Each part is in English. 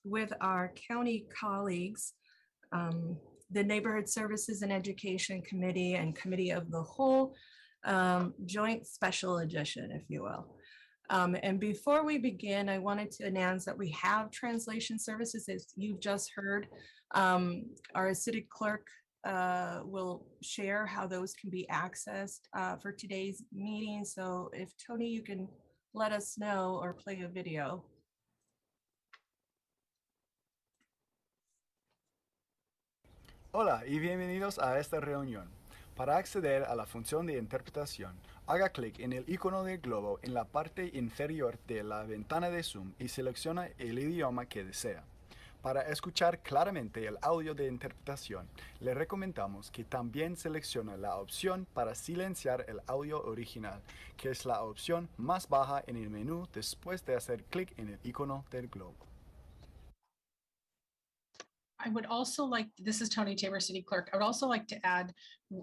With our county colleagues, the Neighborhood Services and Education Committee and Committee of the Whole, joint special edition, if you will. And before we begin, I wanted to announce that we have translation services, as you've just heard. Our city clerk will share how those can be accessed for today's meeting. So if Tony, you can let us know or play a video. Hola y bienvenidos a esta reunión. Para acceder a la función de interpretación, haga clic en el icono del globo en la parte inferior de la ventana de Zoom y selecciona el idioma que desea. Para escuchar claramente el audio de interpretación, le recomendamos que también seleccione la opción para silenciar el audio original, que es la opción más baja en el menú después de hacer clic en el icono del globo. I would also like, this is Tony Tabor, City Clerk. I would also like to add,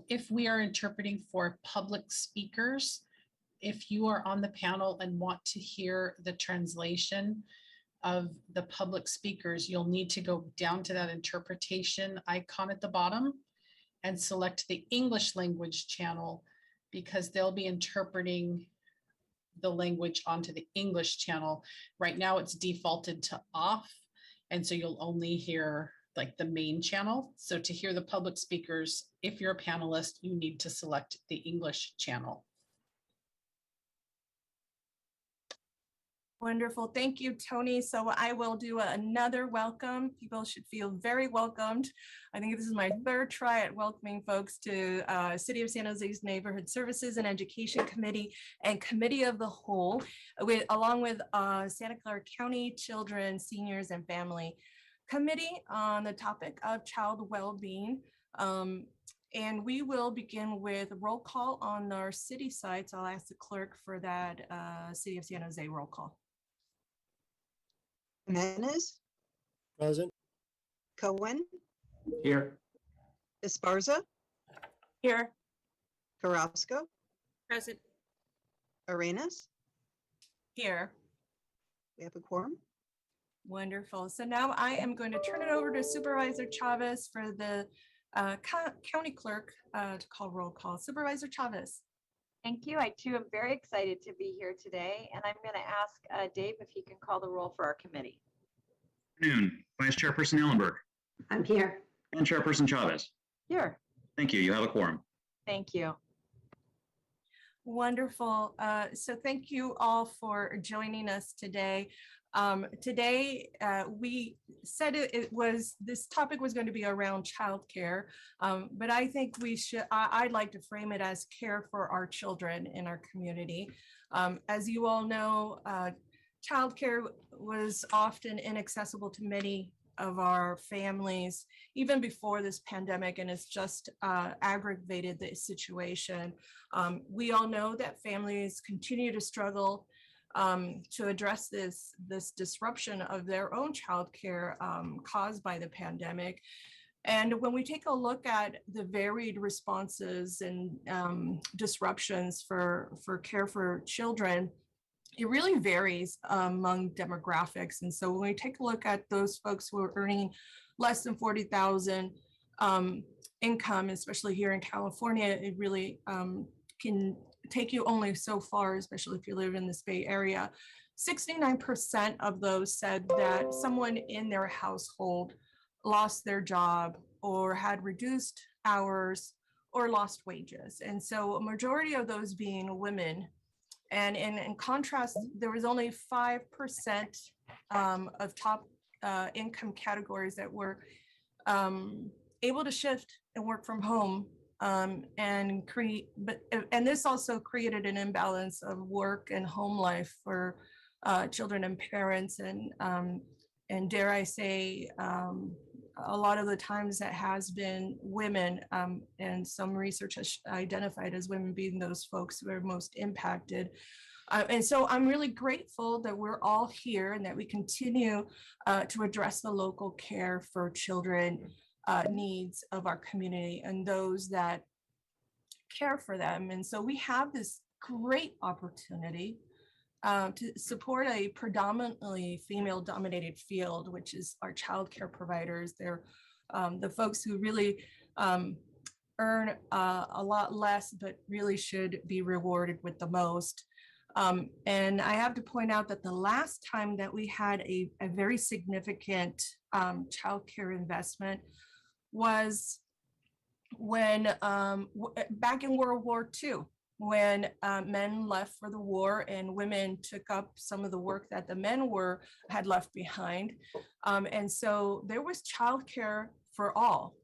if we are interpreting for public speakers, if you are on the panel and want to hear the translation of the public speakers, you'll need to go down to that interpretation icon at the bottom and select the English language channel, because they'll be interpreting the language onto the English channel. Right now it's defaulted to off, and so you'll only hear like the main channel. So to hear the public speakers, if you're a panelist, you need to select the English channel. Wonderful. Thank you, Tony. So I will do another welcome. People should feel very welcomed. I think this is my third try at welcoming folks to City of San Jose's Neighborhood Services and Education Committee and Committee of the Whole, along with Santa Clara County Children, Seniors, and Family Committee on the topic of child well-being. And we will begin with roll call on our city side. So I'll ask the clerk for that City of San Jose roll call. Jimenez, Present. Cohen, Here. Esparza, Here. Carrasco, Present. Arenas. Here. We have a quorum. Wonderful. So now I am going to turn it over to Supervisor Chavez for the county clerk to call roll call. Supervisor Chavez. Thank you. I too am very excited to be here today, and I'm going to ask Dave if he can call the roll for our committee. Afternoon. Vice Chairperson Ellenberg. I'm here. And Chairperson Chavez. Here. Thank you. You have a quorum. Thank you. Wonderful. So thank you all for joining us today. Today, we said this topic was going to be around childcare, but I think I'd like to frame it as care for our children in our community. As you all know, childcare was often inaccessible to many of our families, even before this pandemic, and it's just aggravated the situation. We all know that families continue to struggle to address this disruption of their own childcare caused by the pandemic. And when we take a look at the varied responses and disruptions for care for children, it really varies among demographics. And so when we take a look at those folks who are earning less than 40,000 income, especially here in California, it really can take you only so far, especially if you live in this Bay Area. 69% of those said that someone in their household lost their job or had reduced hours or lost wages. And so a majority of those being women. And in contrast, there was only 5% of top income categories that were able to shift and work from home. And this also created an imbalance of work and home life for children and parents, and dare I say, a lot of the times that has been women, and some research has identified as women being those folks who are most impacted. And so I'm really grateful that we're all here and that we continue to address the local care for children needs of our community and those that care for them. And so we have this great opportunity to support a predominantly female-dominated field, which is our childcare providers. They're the folks who really earn a lot less, but really should be rewarded with the most. And I have to point out that the last time that we had a very significant childcare investment was when back in World War II, when men left for the war and women took up some of the work that the men had left behind. And so there was childcare for all.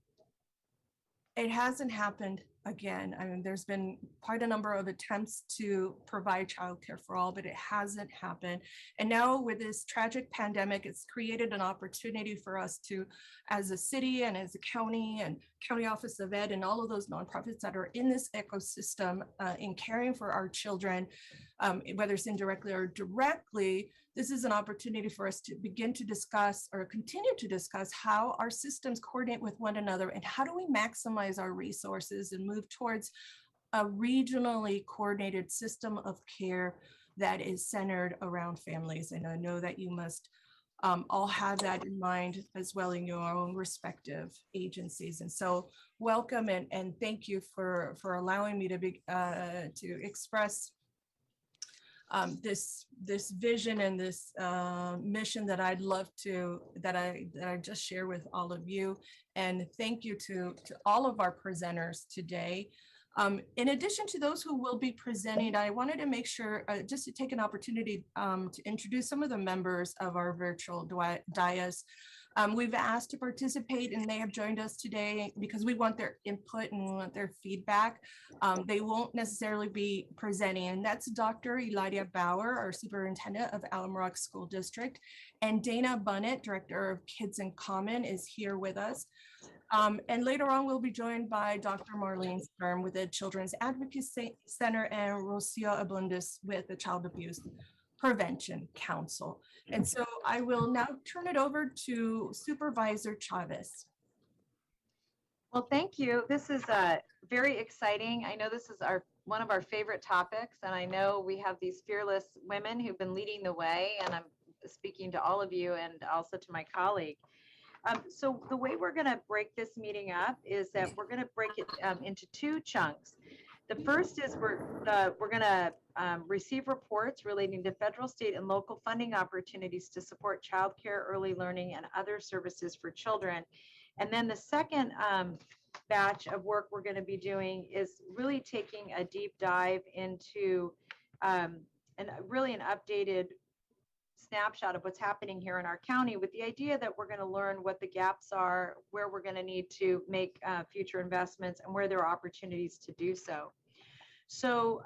It hasn't happened again. I mean, there's been quite a number of attempts to provide childcare for all, but it hasn't happened. And now with this tragic pandemic, it's created an opportunity for us to, as a city and as a county and County Office of Ed and all of those nonprofits that are in this ecosystem in caring for our children, whether it's indirectly or directly, this is an opportunity for us to begin to discuss or continue to discuss how our systems coordinate with one another and how do we maximize our resources and move towards a regionally coordinated system of care that is centered around families. And I know that you must all have that in mind as well in your own respective agencies. And so welcome and thank you for allowing me to express this vision and this mission that I'd love to, that I just share with all of you. And thank you to all of our presenters today. In addition to those who will be presenting, I wanted to make sure, just to take an opportunity to introduce some of the members of our virtual dais. We've asked to participate and they have joined us today because we want their input and we want their feedback. They won't necessarily be presenting, and that's Dr. Eladia Bauer, our superintendent of Alum Rock School District, and Dana Bunnett, director of Kids in Common, is here with us. And later on, we'll be joined by Dr. Marlene Sturm with the Children's Advocacy Center and Rocio Abundis with the Child Abuse Prevention Council. And so I will now turn it over to Supervisor Chavez. Well, thank you. This is very exciting. I know this is one of our favorite topics, and I know we have these fearless women who've been leading the way, and I'm speaking to all of you and also to my colleague. So the way we're going to break this meeting up is that we're going to break it into two chunks. The first is we're going to receive reports relating to federal, state, and local funding opportunities to support childcare, early learning, and other services for children. And then the second batch of work we're going to be doing is really taking a deep dive into really an updated snapshot of what's happening here in our county with the idea that we're going to learn what the gaps are, where we're going to need to make future investments, and where there are opportunities to do so. So,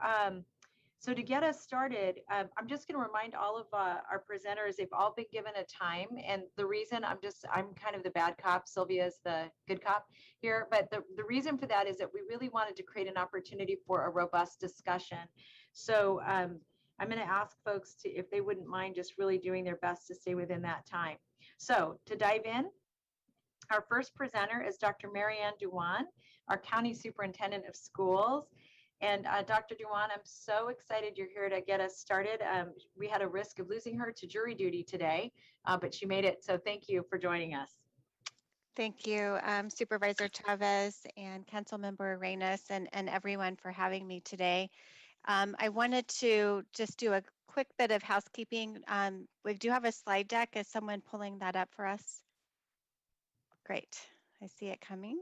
so to get us started, I'm just going to remind all of our presenters, they've all been given a time. And the reason I'm kind of the bad cop, Sylvia is the good cop here. But the reason for that is that we really wanted to create an opportunity for a robust discussion. So I'm going to ask folks to, if they wouldn't mind just really doing their best to stay within that time. So to dive in, our first presenter is Dr. Marianne Duwan, our County Superintendent of Schools. And Dr. Duwan, I'm so excited you're here to get us started. We had a risk of losing her to jury duty today, but she made it. So thank you for joining us. Thank you, Supervisor Chavez and Councilmember Arenas and everyone for having me today. I wanted to just do a quick bit of housekeeping. We do have a slide deck. Is someone pulling that up for us? Great, I see it coming.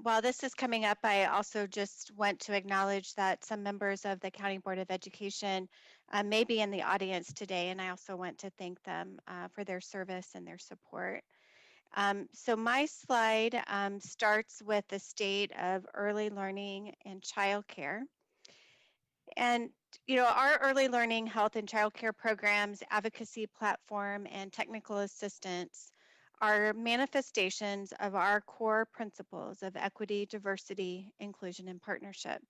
While this is coming up, I also just want to acknowledge that some members of the County Board of Education may be in the audience today, and I also want to thank them for their service and their support. So my slide starts with the state of early learning and childcare. And you know, our early learning, health and childcare programs, advocacy platform, and technical assistance are manifestations of our core principles of equity, diversity, inclusion, and partnership.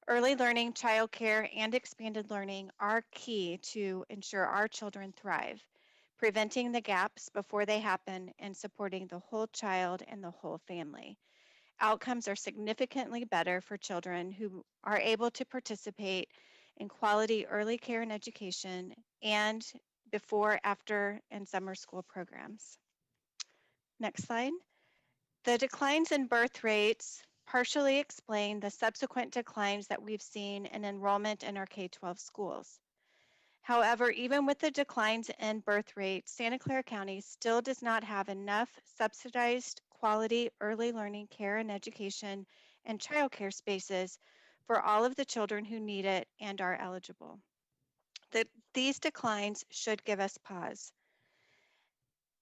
Early learning, childcare, and expanded learning are key to ensure our children thrive, preventing the gaps before they happen and supporting the whole child and the whole family. Outcomes are significantly better for children who are able to participate in quality early care and education and before, after, and summer school programs. Next slide. The declines in birth rates partially explain the subsequent declines that we've seen in enrollment in our K-12 schools. However, even with the declines in birth rates, Santa Clara County still does not have enough subsidized quality early learning care and education and childcare spaces for all of the children who need it and are eligible. These declines should give us pause.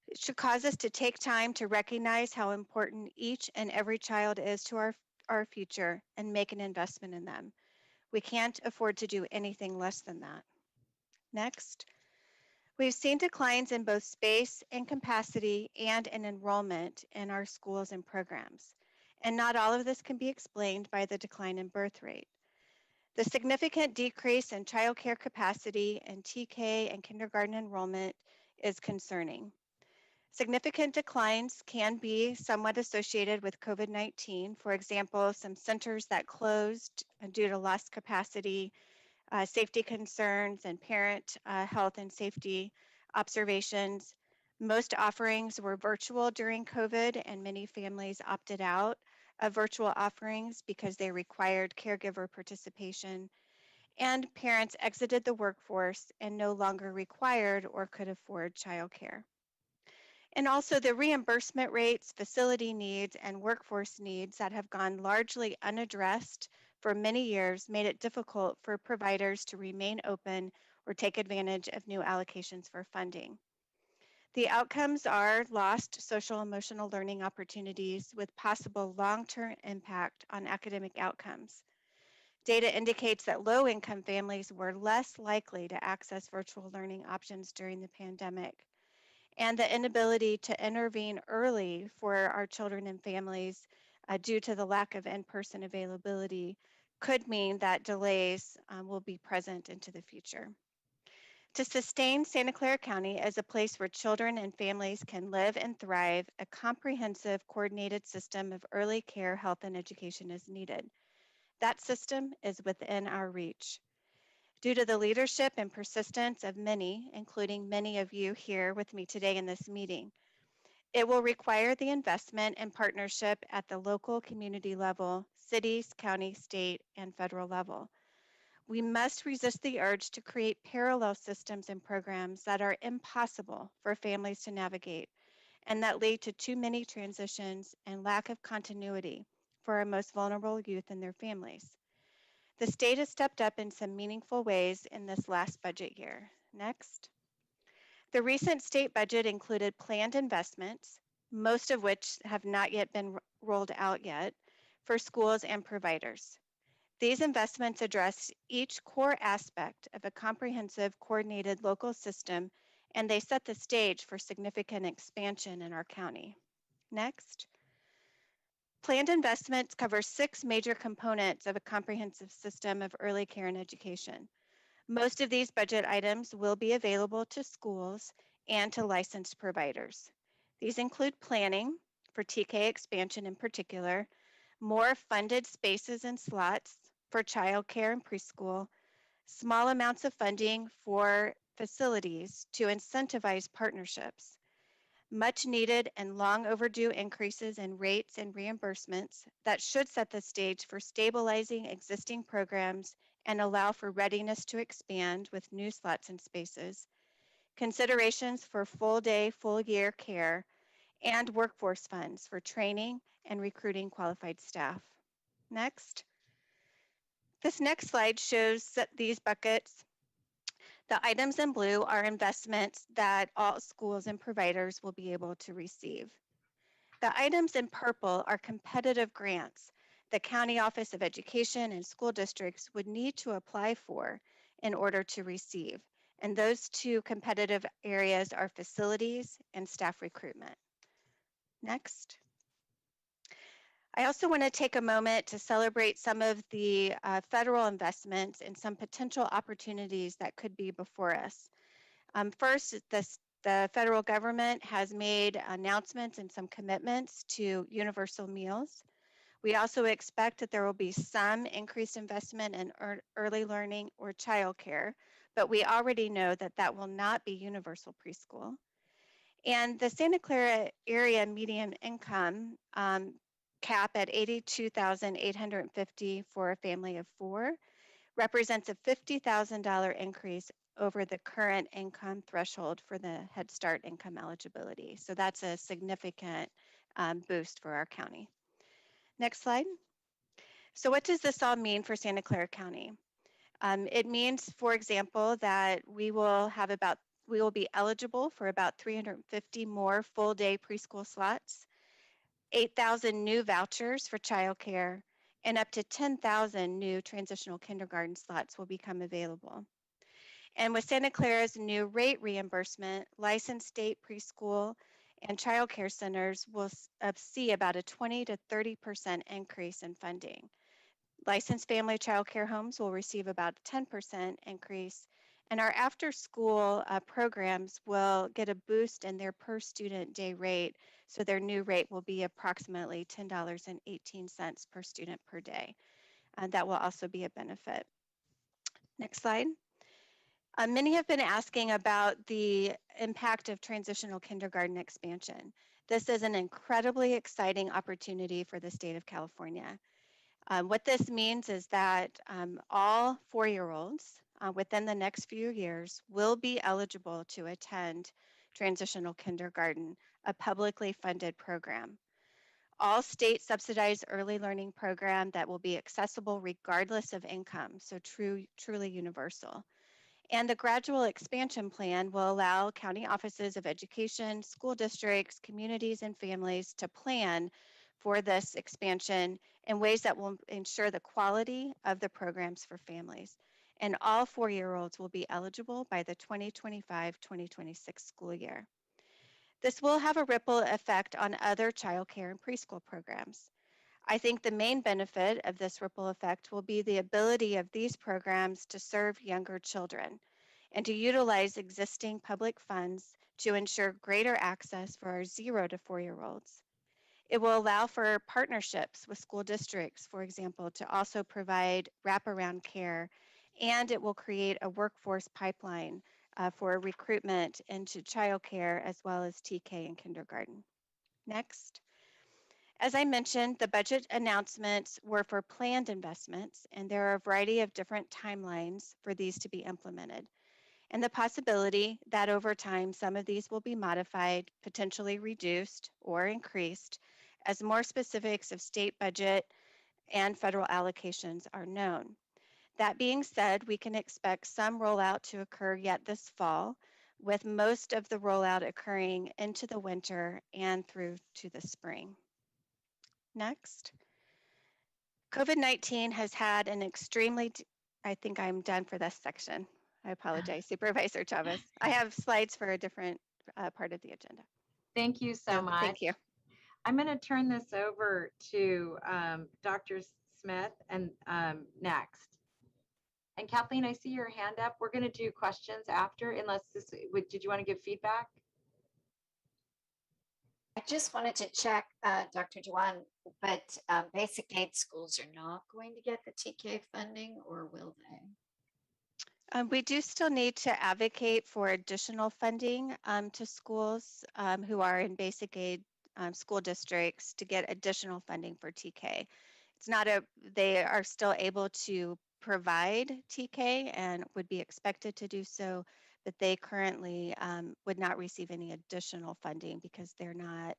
It should cause us to take time to recognize how important each and every child is to our future and make an investment in them. We can't afford to do anything less than that. Next. We've seen declines in both space and capacity and in enrollment in our schools and programs. And not all of this can be explained by the decline in birth rate. The significant decrease in childcare capacity and TK and kindergarten enrollment is concerning. Significant declines can be somewhat associated with COVID-19. For example, some centers that closed due to lost capacity, safety concerns, and parent health and safety observations. Most offerings were virtual during COVID, and many families opted out of virtual offerings because they required caregiver participation, and parents exited the workforce and no longer required or could afford childcare. And also the reimbursement rates, facility needs, and workforce needs that have gone largely unaddressed for many years made it difficult for providers to remain open or take advantage of new allocations for funding. The outcomes are lost social emotional learning opportunities with possible long-term impact on academic outcomes. Data indicates that low-income families were less likely to access virtual learning options during the pandemic. And the inability to intervene early for our children and families due to the lack of in-person availability could mean that delays will be present into the future. To sustain Santa Clara County as a place where children and families can live and thrive, a comprehensive coordinated system of early care, health, and education is needed. That system is within our reach. Due to the leadership and persistence of many, including many of you here with me today in this meeting, it will require the investment and partnership at the local community level, cities, county, state, and federal level. We must resist the urge to create parallel systems and programs that are impossible for families to navigate and that lead to too many transitions and lack of continuity for our most vulnerable youth and their families. The state has stepped up in some meaningful ways in this last budget year. Next. The recent state budget included planned investments, most of which have not yet been rolled out yet, for schools and providers. These investments address each core aspect of a comprehensive, coordinated local system, and they set the stage for significant expansion in our county. Next. Planned investments cover 6 major components of a comprehensive system of early care and education. Most of these budget items will be available to schools and to licensed providers. These include planning for TK expansion in particular, more funded spaces and slots for childcare and preschool, small amounts of funding for facilities to incentivize partnerships, much needed and long overdue increases in rates and reimbursements that should set the stage for stabilizing existing programs and allow for readiness to expand with new slots and spaces, considerations for full day, full year care, and workforce funds for training and recruiting qualified staff. Next. This next slide shows these buckets. The items in blue are investments that all schools and providers will be able to receive. The items in purple are competitive grants the County Office of Education and school districts would need to apply for in order to receive. And those 2 competitive areas are facilities and staff recruitment. Next. I also want to take a moment to celebrate some of the federal investments and some potential opportunities that could be before us. First, the federal government has made announcements and some commitments to universal meals. We also expect that there will be some increased investment in early learning or childcare, but we already know that that will not be universal preschool. And the Santa Clara area median income cap at $82,850 for a family of 4 represents a $50,000 increase over the current income threshold for the Head Start income eligibility. So that's a significant boost for our county. Next slide. So what does this all mean for Santa Clara County? It means, for example, that we will be eligible for about 350 more full day preschool slots, 8,000 new vouchers for childcare, and up to 10,000 new transitional kindergarten slots will become available. And with Santa Clara's new rate reimbursement, licensed state preschool and childcare centers will see about a 20 to 30% increase in funding. Licensed family childcare homes will receive about a 10% increase, and our after-school programs will get a boost in their per student day rate, so their new rate will be approximately $10.18 per student per day. That will also be a benefit. Next slide. Many have been asking about the impact of transitional kindergarten expansion. This is an incredibly exciting opportunity for the state of California. What this means is that all 4-year-olds within the next few years will be eligible to attend transitional kindergarten, a publicly funded program. All state subsidized early learning program that will be accessible regardless of income, so truly universal. And the gradual expansion plan will allow county offices of education, school districts, communities, and families to plan for this expansion in ways that will ensure the quality of the programs for families. And all 4-year-olds will be eligible by the 2025-2026 school year. This will have a ripple effect on other childcare and preschool programs. I think the main benefit of this ripple effect will be the ability of these programs to serve younger children and to utilize existing public funds to ensure greater access for our 0 to 4-year-olds. It will allow for partnerships with school districts, for example, to also provide wraparound care, and it will create a workforce pipeline for recruitment into childcare as well as TK and kindergarten. Next. As I mentioned, the budget announcements were for planned investments, and there are a variety of different timelines for these to be implemented. And the possibility that over time, some of these will be modified, potentially reduced or increased as more specifics of state budget and federal allocations are known. That being said, we can expect some rollout to occur yet this fall, with most of the rollout occurring into the winter and through to the spring. Next. COVID-19 has had an extremely, I think I'm done for this section. I apologize, Supervisor Chavez. I have slides for a different part of the agenda. Thank you so much. Thank you. I'm going to turn this over to Dr. Smith and next. And Kathleen, I see your hand up. We're going to do questions after, unless this, did you want to give feedback? I just wanted to check, Dr. Dewan, but basic aid schools are not going to get the TK funding, or will they? We do still need to advocate for additional funding to schools who are in basic aid school districts to get additional funding for TK. It's not they are still able to provide TK and would be expected to do so, but they currently would not receive any additional funding because they're not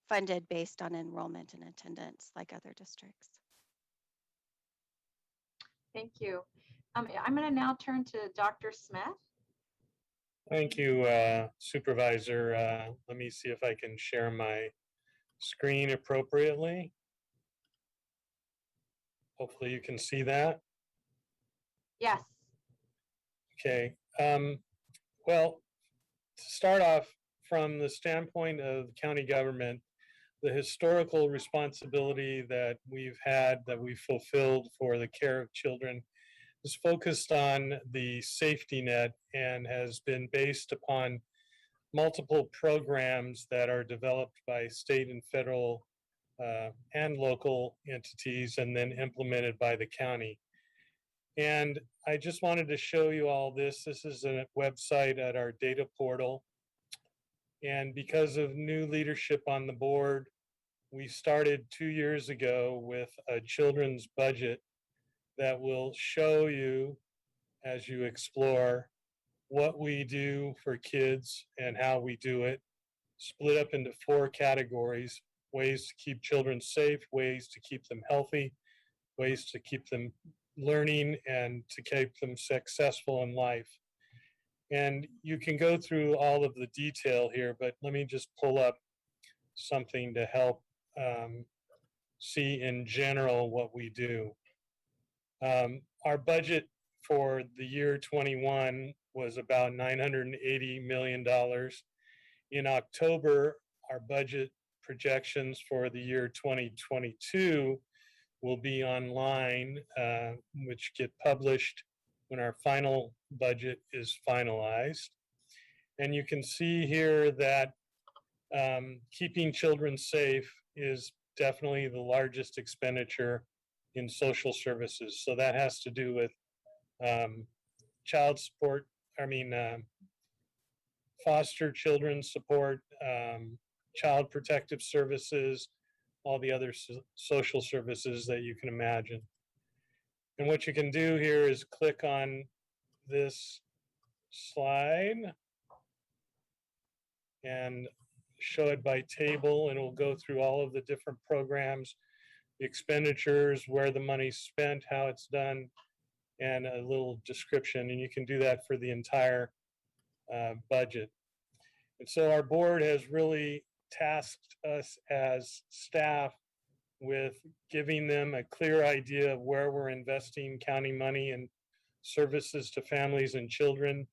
funded based on enrollment and attendance like other districts. Thank you. I'm going to now turn to Dr. Smith. Thank you, Supervisor. Let me see if I can share my screen appropriately. Hopefully you can see that. Yes. Okay. Well, to start off, from the standpoint of the county government, the historical responsibility that we've had, that we've fulfilled for the care of children, is focused on the safety net and has been based upon multiple programs that are developed by state and federal and local entities and then implemented by the county. And I just wanted to show you all this. This is a website at our data portal. And because of new leadership on the board, we started 2 years ago with a children's budget that will show you, as you explore, what we do for kids and how we do it, split up into 4 categories: ways to keep children safe, ways to keep them healthy, ways to keep them learning, and to keep them successful in life. And you can go through all of the detail here, but let me just pull up something to help see in general what we do. Our budget for the year 21 was about $980 million. In October, our budget projections for the year 2022 will be online, which get published when our final budget is finalized. And you can see here that keeping children safe is definitely the largest expenditure in social services. So that has to do with child support, foster children support, child protective services, all the other social services that you can imagine. And what you can do here is click on this slide and show it by table, and it will go through all of the different programs, the expenditures, where the money's spent, how it's done, and a little description. And you can do that for the entire budget. And so our board has really tasked us as staff with giving them a clear idea of where we're investing county money and services to families and children.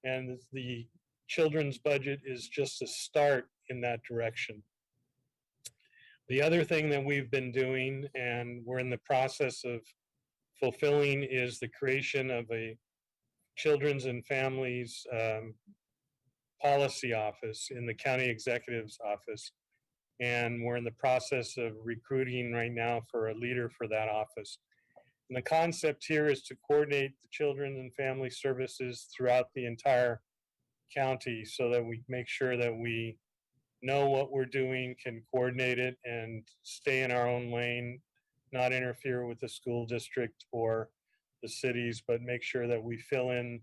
And the children's budget is just a start in that direction. The other thing that we've been doing, and we're in the process of fulfilling, is the creation of a children's and families policy office in the county executive's office. And we're in the process of recruiting right now for a leader for that office. And the concept here is to coordinate the children and family services throughout the entire county so that we make sure that we know what we're doing, can coordinate it, and stay in our own lane, not interfere with the school district or the cities, but make sure that we fill in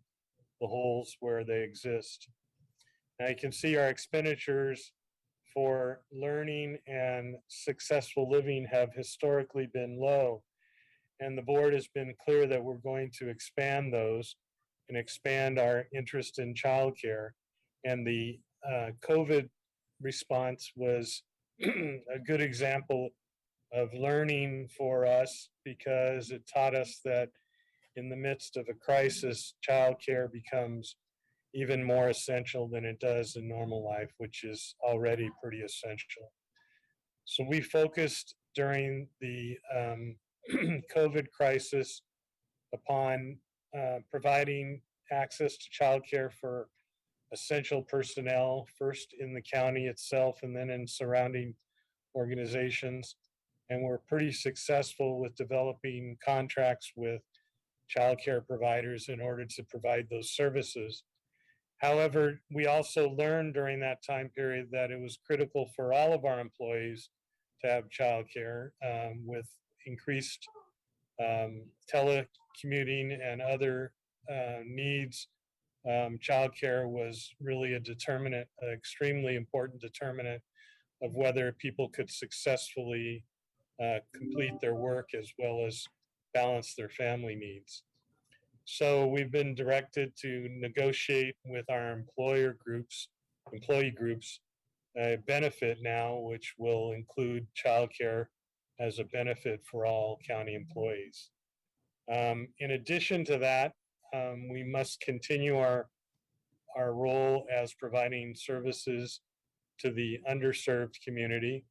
the holes where they exist. Now you can see our expenditures for learning and successful living have historically been low. And the board has been clear that we're going to expand those and expand our interest in childcare. And the COVID response was a good example of learning for us, because it taught us that in the midst of a crisis, childcare becomes even more essential than it does in normal life, which is already pretty essential. So we focused during the COVID crisis upon providing access to childcare for essential personnel, first in the county itself and then in surrounding organizations. And we're pretty successful with developing contracts with childcare providers in order to provide those services. However, we also learned during that time period that it was critical for all of our employees to have childcare. With increased telecommuting and other needs, childcare was really a determinant, an extremely important determinant of whether people could successfully complete their work as well as balance their family needs. So we've been directed to negotiate with our employee groups, a benefit now, which will include childcare as a benefit for all county employees. In addition to that, we must continue our role as providing services to the underserved community.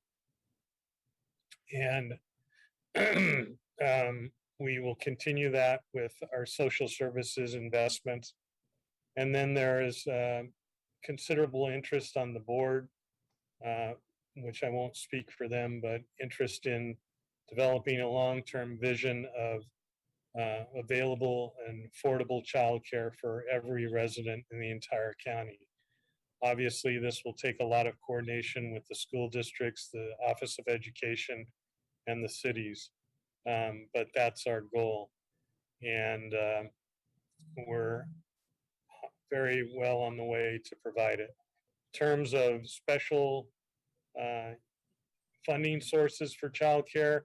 And we will continue that with our social services investments. And then there is considerable interest on the board, which I won't speak for them, but interest in developing a long-term vision of available and affordable childcare for every resident in the entire county. Obviously, this will take a lot of coordination with the school districts, the Office of Education, and the cities. But that's our goal. And we're very well on the way to provide it. In terms of special funding sources for childcare,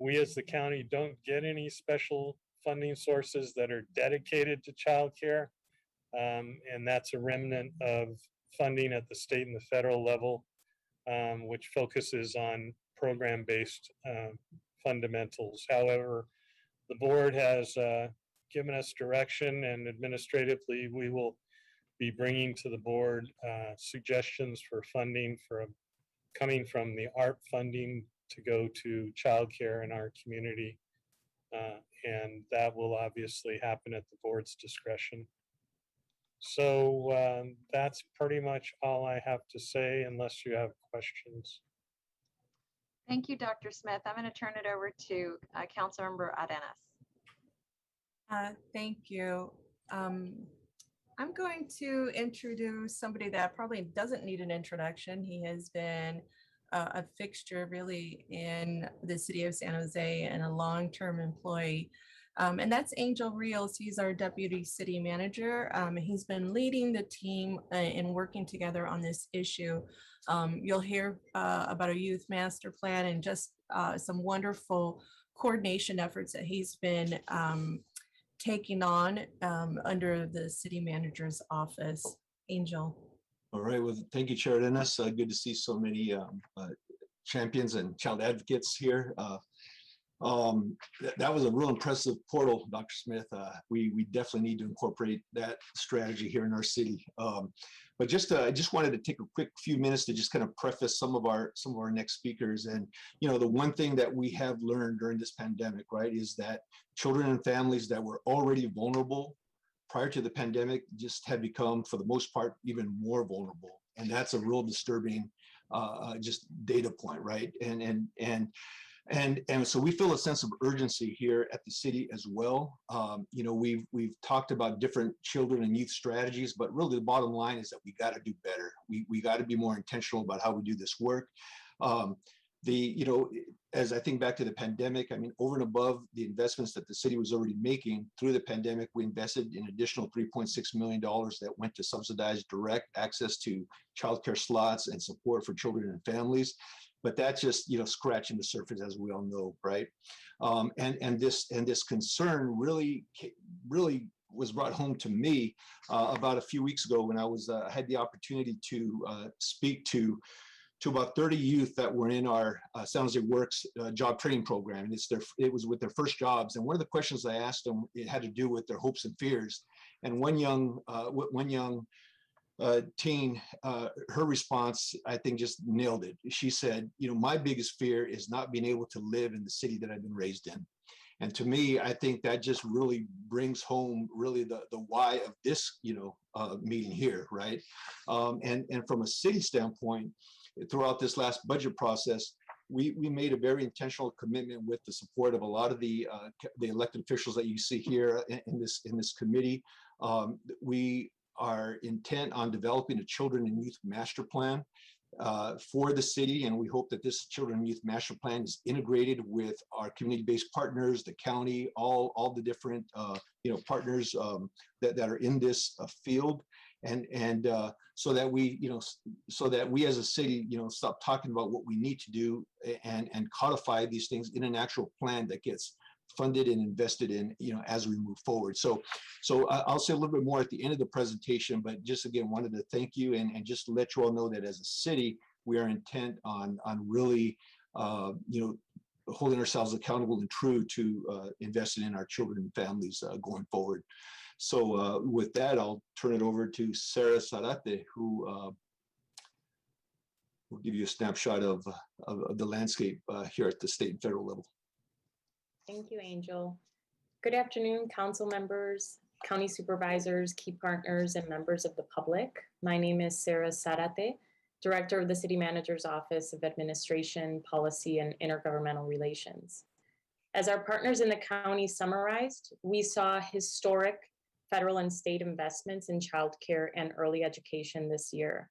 we as the county don't get any special funding sources that are dedicated to childcare. And that's a remnant of funding at the state and the federal level, which focuses on program-based fundamentals. However, the board has given us direction, and administratively, we will be bringing to the board suggestions for funding coming from the ARP funding to go to childcare in our community. And that will obviously happen at the board's discretion. So that's pretty much all I have to say, unless you have questions. Thank you, Dr. Smith. I'm going to turn it over to Councilmember Arenas. Thank you. I'm going to introduce somebody that probably doesn't need an introduction. He has been a fixture really in the city of San Jose and a long-term employee. And that's Angel Rios. He's our deputy city manager. He's been leading the team in working together on this issue. You'll hear about a youth master plan and just some wonderful coordination efforts that he's been taking on under the city manager's office. Angel. All right, well, thank you, Chair Dennis. Good to see so many champions and child advocates here. That was a real impressive portal, Dr. Smith. We definitely need to incorporate that strategy here in our city. But I just wanted to take a quick few minutes to just kind of preface some of our next speakers. And the one thing that we have learned during this pandemic, right, is that children and families that were already vulnerable prior to the pandemic just have become, for the most part, even more vulnerable. And that's a real disturbing just data point, right? And so we feel a sense of urgency here at the city as well. We've talked about different children and youth strategies, but really the bottom line is that we got to do better. We got to be more intentional about how we do this work. As I think back to the pandemic, I mean, over and above the investments that the city was already making through the pandemic, we invested an additional $3.6 million that went to subsidize direct access to childcare slots and support for children and families. but that's just, scratching the surface, as we all know, right? And this concern really was brought home to me about a few weeks ago when I had the opportunity to speak to about 30 youth that were in our San Jose Works job training program, and it was with their first jobs. And one of the questions I asked them, it had to do with their hopes and fears. And one young teen, her response, I think, just nailed it. She said, my biggest fear is not being able to live in the city that I've been raised in. And to me, I think that just really brings home really the why of this, meeting here, right? And from a city standpoint, throughout this last budget process, we made a very intentional commitment with the support of a lot of the elected officials that you see here in this committee. We are intent on developing a children and youth master plan for the city, and we hope that this children and youth master plan is integrated with our community-based partners, the county, all the different partners that are in this field, and so that we as a city stop talking about what we need to do and codify these things in an actual plan that gets funded and invested in as we move forward. So I'll say a little bit more at the end of the presentation, but just again wanted to thank you and just to let you all know that as a city we are intent on really holding ourselves accountable and true to investing in our children and families going forward. So with that, I'll turn it over to Sarah Zarate, who will give you a snapshot of the landscape here at the state and federal level. Thank you, Angel. Good afternoon, council members, county supervisors, key partners, and members of the public. My name is Sarah Zarate, Director of the City Manager's Office of Administration, Policy, and Intergovernmental Relations. As our partners in the county summarized, we saw historic federal and state investments in childcare and early education this year.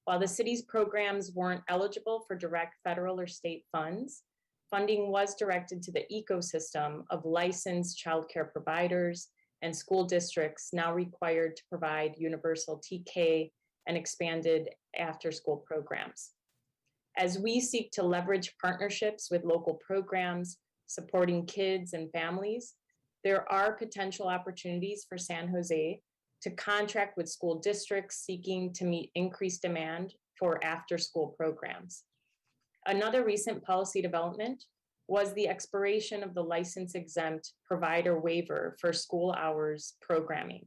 While the city's programs weren't eligible for direct federal or state funds, funding was directed to the ecosystem of licensed childcare providers and school districts now required to provide universal TK and expanded after-school programs. As we seek to leverage partnerships with local programs supporting kids and families, there are potential opportunities for San Jose to contract with school districts seeking to meet increased demand for after-school programs. Another recent policy development was the expiration of the license-exempt provider waiver for school hours programming.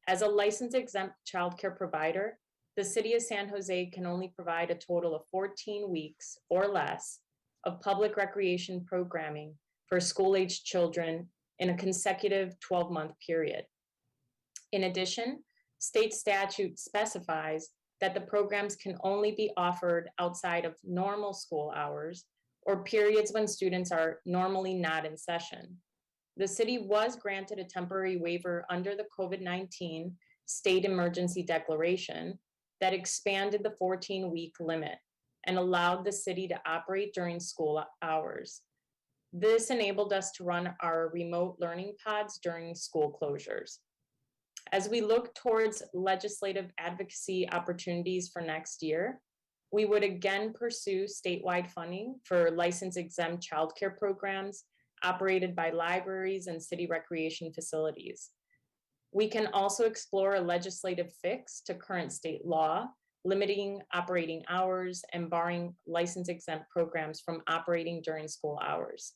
As a license-exempt childcare provider, the City of San Jose can only provide a total of 14 weeks or less of public recreation programming for school-aged children in a consecutive 12-month period. In addition, state statute specifies that the programs can only be offered outside of normal school hours or periods when students are normally not in session. The city was granted a temporary waiver under the COVID-19 state emergency declaration that expanded the 14-week limit and allowed the city to operate during school hours. This enabled us to run our remote learning pods during school closures. As we look towards legislative advocacy opportunities for next year, we would again pursue statewide funding for license-exempt childcare programs operated by libraries and city recreation facilities. We can also explore a legislative fix to current state law, limiting operating hours and barring license-exempt programs from operating during school hours.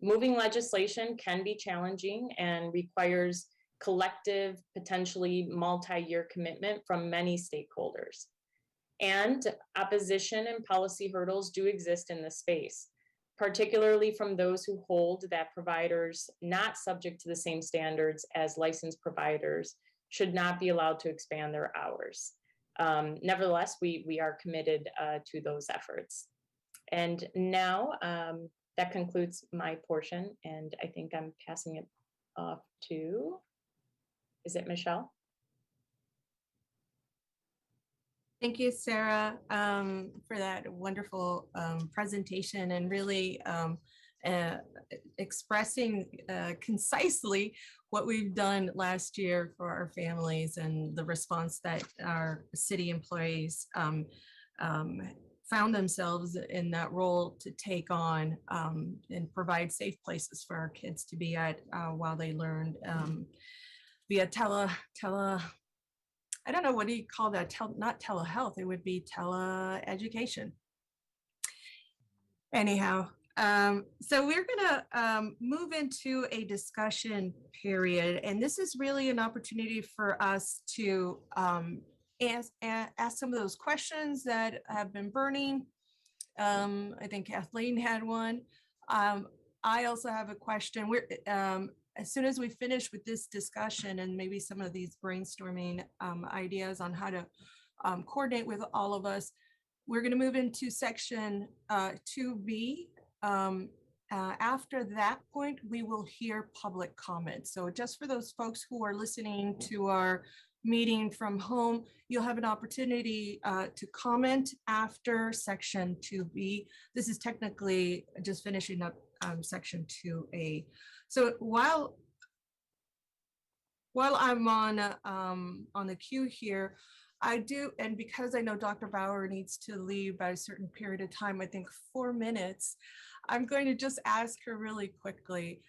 Moving legislation can be challenging and requires collective, potentially multi-year commitment from many stakeholders. And opposition and policy hurdles do exist in this space, particularly from those who hold that providers not subject to the same standards as licensed providers should not be allowed to expand their hours. Nevertheless, we are committed to those efforts. And now that concludes my portion, and I think I'm passing it off to, is it Michelle? Thank you, Sarah, for that wonderful presentation and really expressing concisely what we've done last year for our families and the response that our city employees found themselves in that role to take on and provide safe places for our kids to be at while they learned via I don't know, what do you call that? Not telehealth, it would be tele-education. Anyhow, so we're gonna move into a discussion period, and this is really an opportunity for us to ask some of those questions that have been burning. I think Kathleen had one. I also have a question. As soon as we finish with this discussion and maybe some of these brainstorming ideas on how to coordinate with all of us, we're going to move into section 2B. After that point, we will hear public comments. So just for those folks who are listening to our meeting from home, you'll have an opportunity to comment after section 2B. This is technically just finishing up section 2A. So while I'm on the queue here, I do, and because I know Dr. Bauer needs to leave by a certain period of time, I think 4 minutes, I'm going to just ask her really quickly.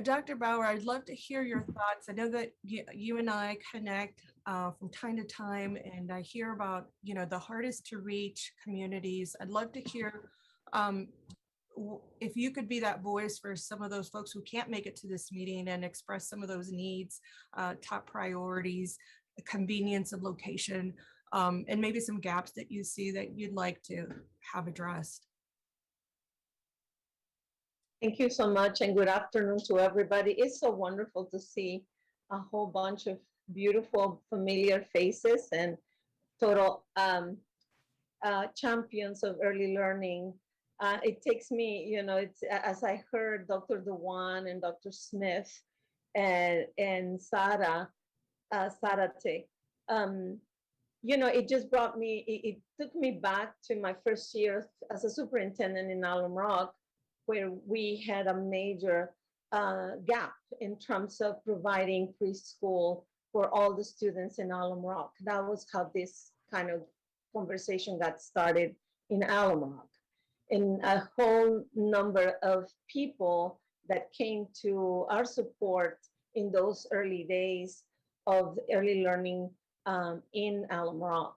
Dr. Bauer, I'd love to hear your thoughts. I know that you and I connect from time to time, and I hear about, the hardest to reach communities. I'd love to hear if you could be that voice for some of those folks who can't make it to this meeting and express some of those needs, top priorities, the convenience of location, and maybe some gaps that you see that you'd like to have addressed. Thank you so much, and good afternoon to everybody. It's so wonderful to see a whole bunch of beautiful, familiar faces and total champions of early learning. It takes me, it's as I heard Dr. Dewan and Dr. Smith and Sarah Sarate, it just brought me, it took me back to my first year as a superintendent in Alum Rock, where we had a major gap in terms of providing preschool for all the students in Alum Rock. That was how this kind of conversation got started in Alum Rock. And a whole number of people that came to our support in those early days of early learning in Alum Rock.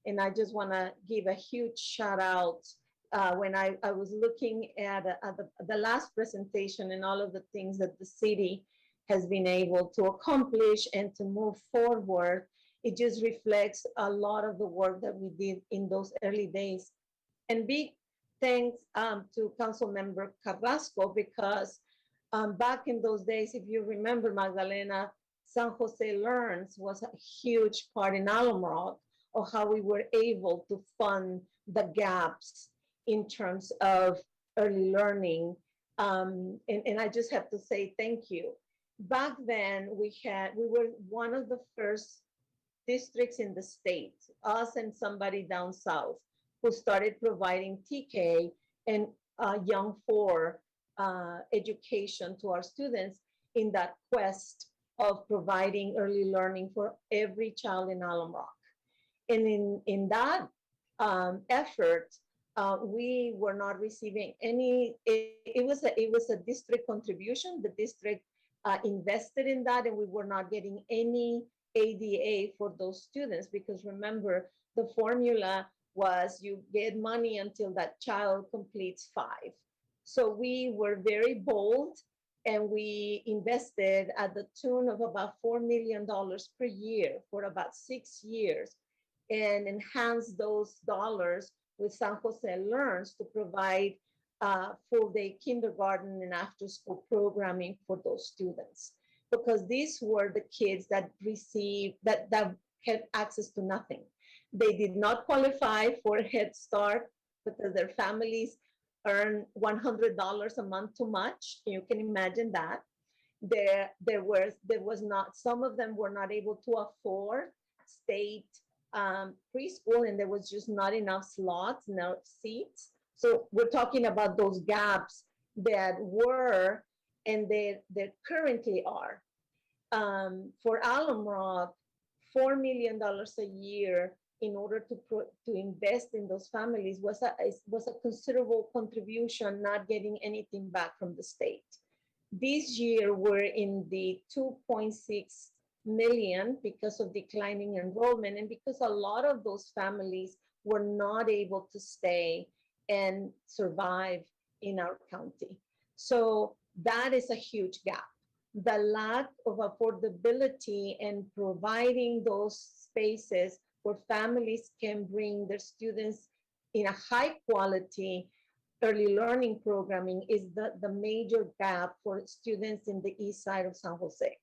And I just want to give a huge shout out when I was looking at the last presentation and all of the things that the city has been able to accomplish and to move forward. It just reflects a lot of the work that we did in those early days. And big thanks to Councilmember Carrasco, because back in those days, if you remember, Magdalena, San Jose Learns was a huge part in Alum Rock of how we were able to fund the gaps in terms of early learning. And I just have to say thank you. Back then, we were one of the first districts in the state, us and somebody down south, who started providing TK and Young 4 education to our students in that quest of providing early learning for every child in Alum Rock. And in that effort, we were not receiving any, it was a district contribution. The district invested in that, and we were not getting any ADA for those students, because remember, the formula was you get money until that child completes 5. So we were very bold, and we invested at the tune of about $4 million per year for about 6 years, and enhanced those dollars with San Jose Learns to provide full-day kindergarten and after-school programming for those students, because these were the kids that that had access to nothing. They did not qualify for Head Start because their families earn $100 a month too much. You can imagine that. There was not, some of them were not able to afford state preschool, and there was just not enough slots, no seats. So we're talking about those gaps that were and that currently are. For Alum Rock, $4 million a year in order to invest in those families was a considerable contribution, not getting anything back from the state. This year, we're in the 2.6 million because of declining enrollment and because a lot of those families were not able to stay and survive in our county. So that is a huge gap. The lack of affordability and providing those spaces where families can bring their students in a high quality early learning programming is the major gap for students in the east side of San Jose.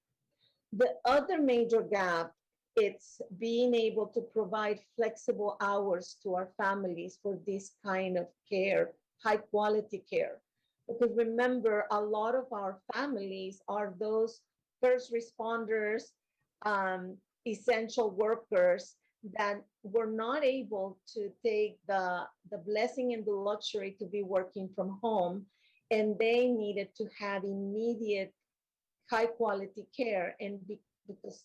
The other major gap, it's being able to provide flexible hours to our families for this kind of care, high quality care. Because remember, a lot of our families are those first responders, essential workers that were not able to take the blessing and the luxury to be working from home, and they needed to have immediate high quality care. And because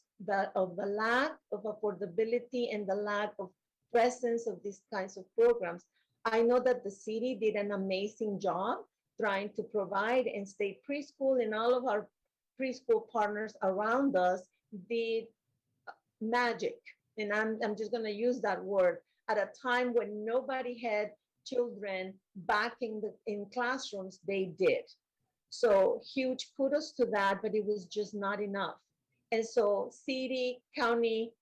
of the lack of affordability and the lack of presence of these kinds of programs, I know that the city did an amazing job trying to provide and state preschool, and all of our preschool partners around us did magic. And I'm just going to use that word at a time when nobody had children back in classrooms. They did. So huge kudos to that, but it was just not enough. And so city, county,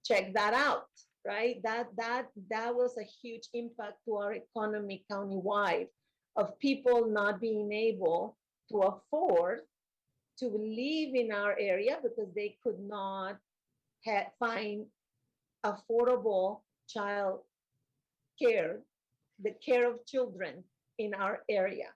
check that out, right? That was a huge impact to our economy countywide, of people not being able to afford to live in our area because they could not find affordable child care, the care of children in our area,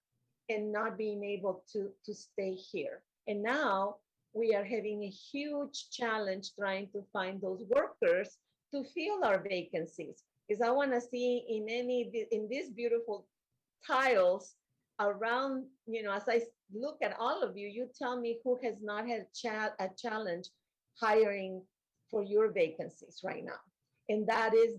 and not being able to stay here. And now we are having a huge challenge trying to find those workers to fill our vacancies. Because I want to see in these beautiful tiles around, as I look at all of you, you tell me who has not had a challenge hiring for your vacancies right now. And that is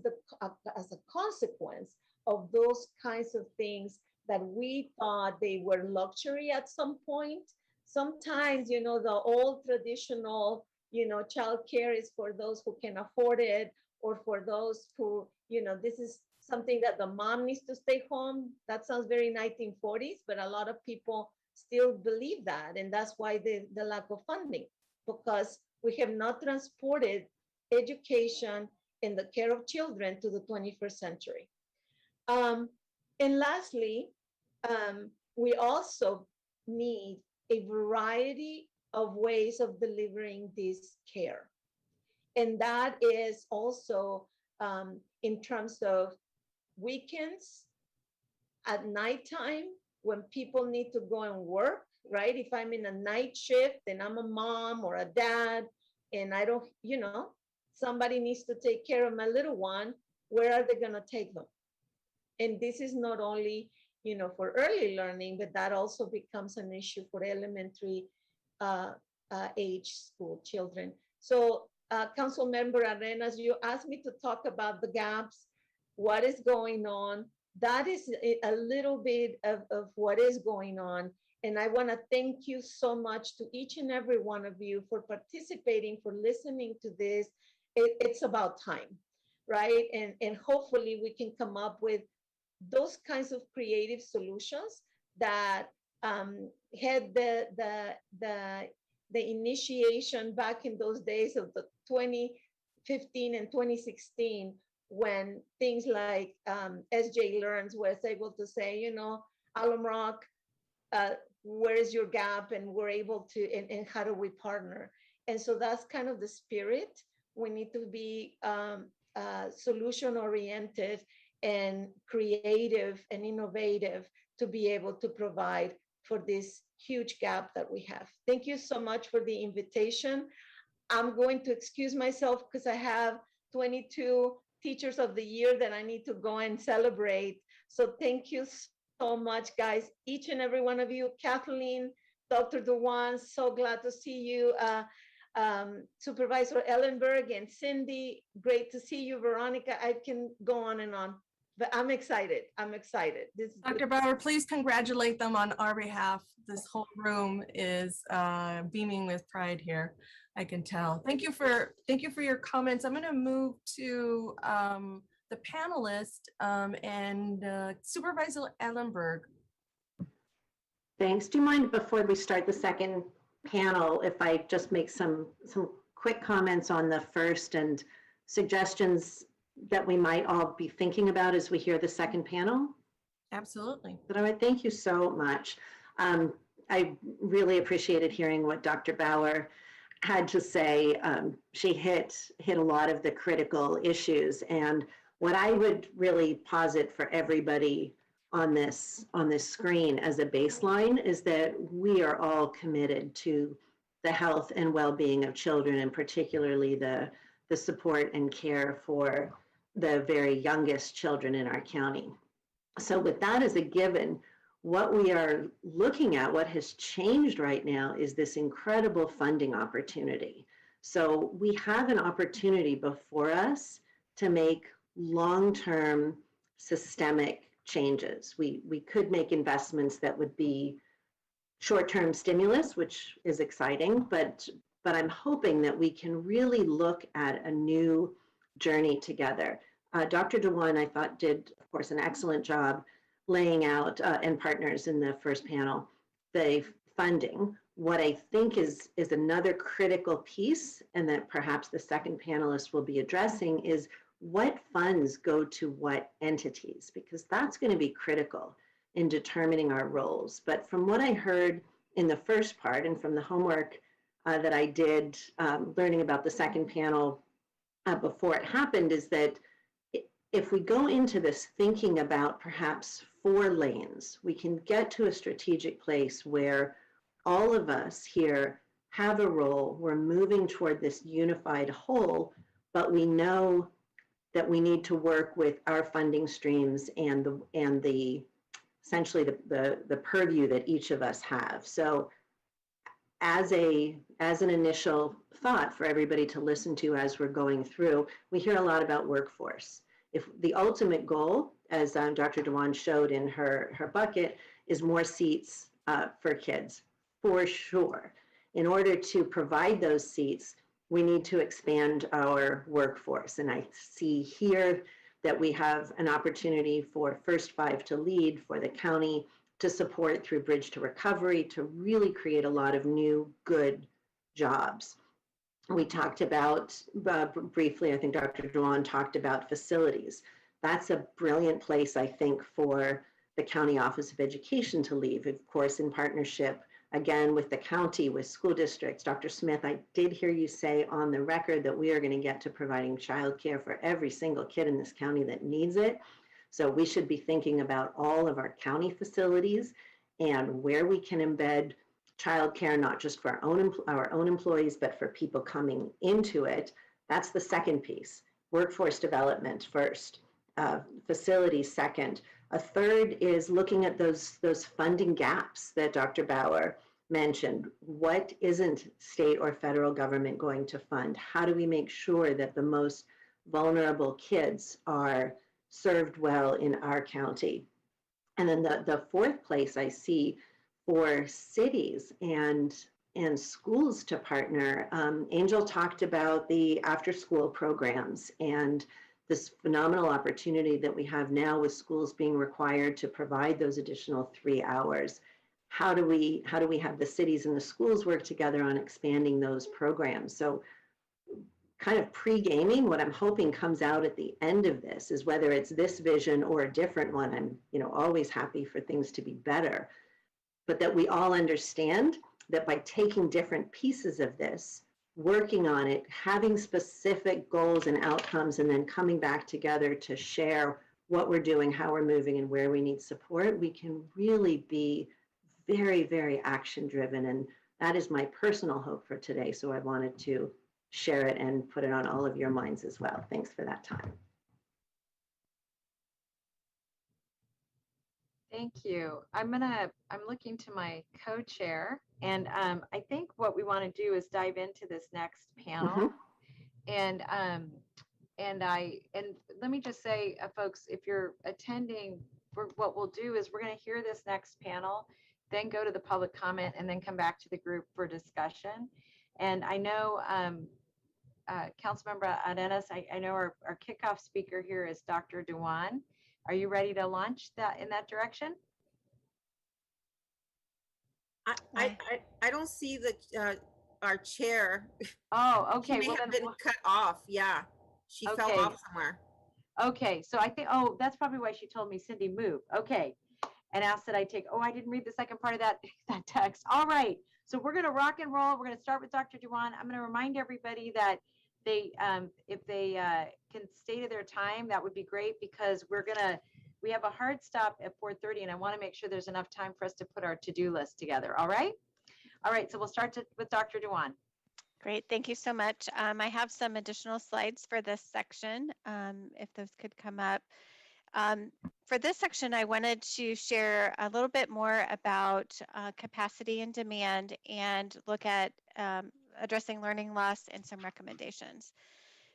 as a consequence of those kinds of things that we thought they were luxury at some point. Sometimes, the old traditional, child care is for those who can afford it, or for those who, this is something that the mom needs to stay home. That sounds very 1940s, but a lot of people still believe that. And that's why the lack of funding, because we have not transported education and the care of children to the 21st century. And lastly, we also need a variety of ways of delivering this care. And that is also in terms of weekends, at nighttime, when people need to go and work, right? If I'm in a night shift and I'm a mom or a dad, and I don't, somebody needs to take care of my little one, where are they gonna take them? And this is not only, for early learning, but that also becomes an issue for elementary age school children. So Council Member Arenas, you asked me to talk about the gaps, what is going on. That is a little bit of what is going on. And I want to thank you so much to each and every one of you for participating, for listening to this. It's about time, right? And hopefully we can come up with those kinds of creative solutions that had the initiation back in those days of the 2015 and 2016, when things like SJ Learns was able to say, Alum Rock, where is your gap? And we're able to, and how do we partner? And so that's kind of the spirit. We need to be solution oriented and creative and innovative to be able to provide for this huge gap that we have. Thank you so much for the invitation. I'm going to excuse myself because I have 22 Teachers of the Year that I need to go and celebrate. So thank you so much, guys, each and every one of you. Kathleen, Dr. Dewan, so glad to see you. Supervisor Ellenberg and Cindy, great to see you. Veronica, I can go on and on, but I'm excited. I'm excited. Dr. Bauer, please congratulate them on our behalf. This whole room is beaming with pride here. I can tell. Thank you for your comments. I'm going to move to the panelist and Supervisor Ellenberg. Thanks. Do you mind before we start the second panel, if I just make some quick comments on the first and suggestions that we might all be thinking about as we hear the second panel? Absolutely. But all right, thank you so much. I really appreciated hearing what Dr. Bauer had to say. She hit a lot of the critical issues, and what I would really posit for everybody on this screen as a baseline is that we are all committed to the health and well-being of children, and particularly the support and care for the very youngest children in our county. So with that as a given, what we are looking at, what has changed right now, is this incredible funding opportunity. So we have an opportunity before us to make long-term systemic changes. We could make investments that would be short-term stimulus, which is exciting, but I'm hoping that we can really look at a new journey together. Dr. Dewan, I thought, did, of course, an excellent job laying out, and partners in the first panel, the funding. What I think is another critical piece, and that perhaps the second panelist will be addressing, is what funds go to what entities, because that's going to be critical in determining our roles. But from what I heard in the first part and from the homework that I did learning about the second panel before it happened, is that if we go into this thinking about perhaps 4 lanes, we can get to a strategic place where all of us here have a role. We're moving toward this unified whole, but we know that we need to work with our funding streams and the essentially the purview that each of us have. So as an initial thought for everybody to listen to as we're going through, we hear a lot about workforce. If the ultimate goal, as Dr. Dewan showed in her bucket, is more seats for kids, for sure. In order to provide those seats, we need to expand our workforce. And I see here that we have an opportunity for First 5 to Lead, for the county to support through Bridge to Recovery, to really create a lot of new good jobs. We talked about, briefly, I think Dr. Dewan talked about facilities. That's a brilliant place, I think, for the County Office of Education to lead, of course, in partnership, again, with the county, with school districts. Dr. Smith, I did hear you say on the record that we are going to get to providing childcare for every single kid in this county that needs it. So we should be thinking about all of our county facilities and where we can embed childcare, not just for our own employees, but for people coming into it. That's the second piece. Workforce development first, facilities second. A third is looking at those funding gaps that Dr. Bauer mentioned. What isn't state or federal government going to fund? How do we make sure that the most vulnerable kids are served well in our county? And then the fourth place I see for cities and schools to partner. Angel talked about the after-school programs and this phenomenal opportunity that we have now with schools being required to provide those additional 3 hours. How do we have the cities and the schools work together on expanding those programs? So kind of pre-gaming, what I'm hoping comes out at the end of this is, whether it's this vision or a different one, I'm always happy for things to be better, but that we all understand that by taking different pieces of this, working on it, having specific goals and outcomes, and then coming back together to share what we're doing, how we're moving, and where we need support, we can really be very, very action-driven. And that is my personal hope for today. So I wanted to share it and put it on all of your minds as well. Thanks for that time. Thank you. I'm looking to my co-chair, and I think what we want to do is dive into this next panel. And let me just say, folks, if you're attending, what we'll do is we're going to hear this next panel, then go to the public comment, and then come back to the group for discussion. And I know, Councilmember Arenas, I know our kickoff speaker here is Dr. Dewan. Are you ready to launch that in that direction? I don't see the our chair. Oh, okay. She may Well, have then been cut off. Yeah, she fell Okay. off somewhere. Okay, so I think, oh, that's probably why she told me Cindy move. Okay. And asked that I take, oh, I didn't read the second part of that, that text. All right. So we're going to rock and roll. We're going to start with Dr. Dewan. I'm going to remind everybody that they, if they can stay to their time, that would be great, because we have a hard stop at 4:30, and I want to make sure there's enough time for us to put our to-do list together. All right. All right. So we'll start with Dr. Dewan. Great, thank you so much. I have some additional slides for this section, if those could come up. For this section, I wanted to share a little bit more about capacity and demand, and look at addressing learning loss and some recommendations.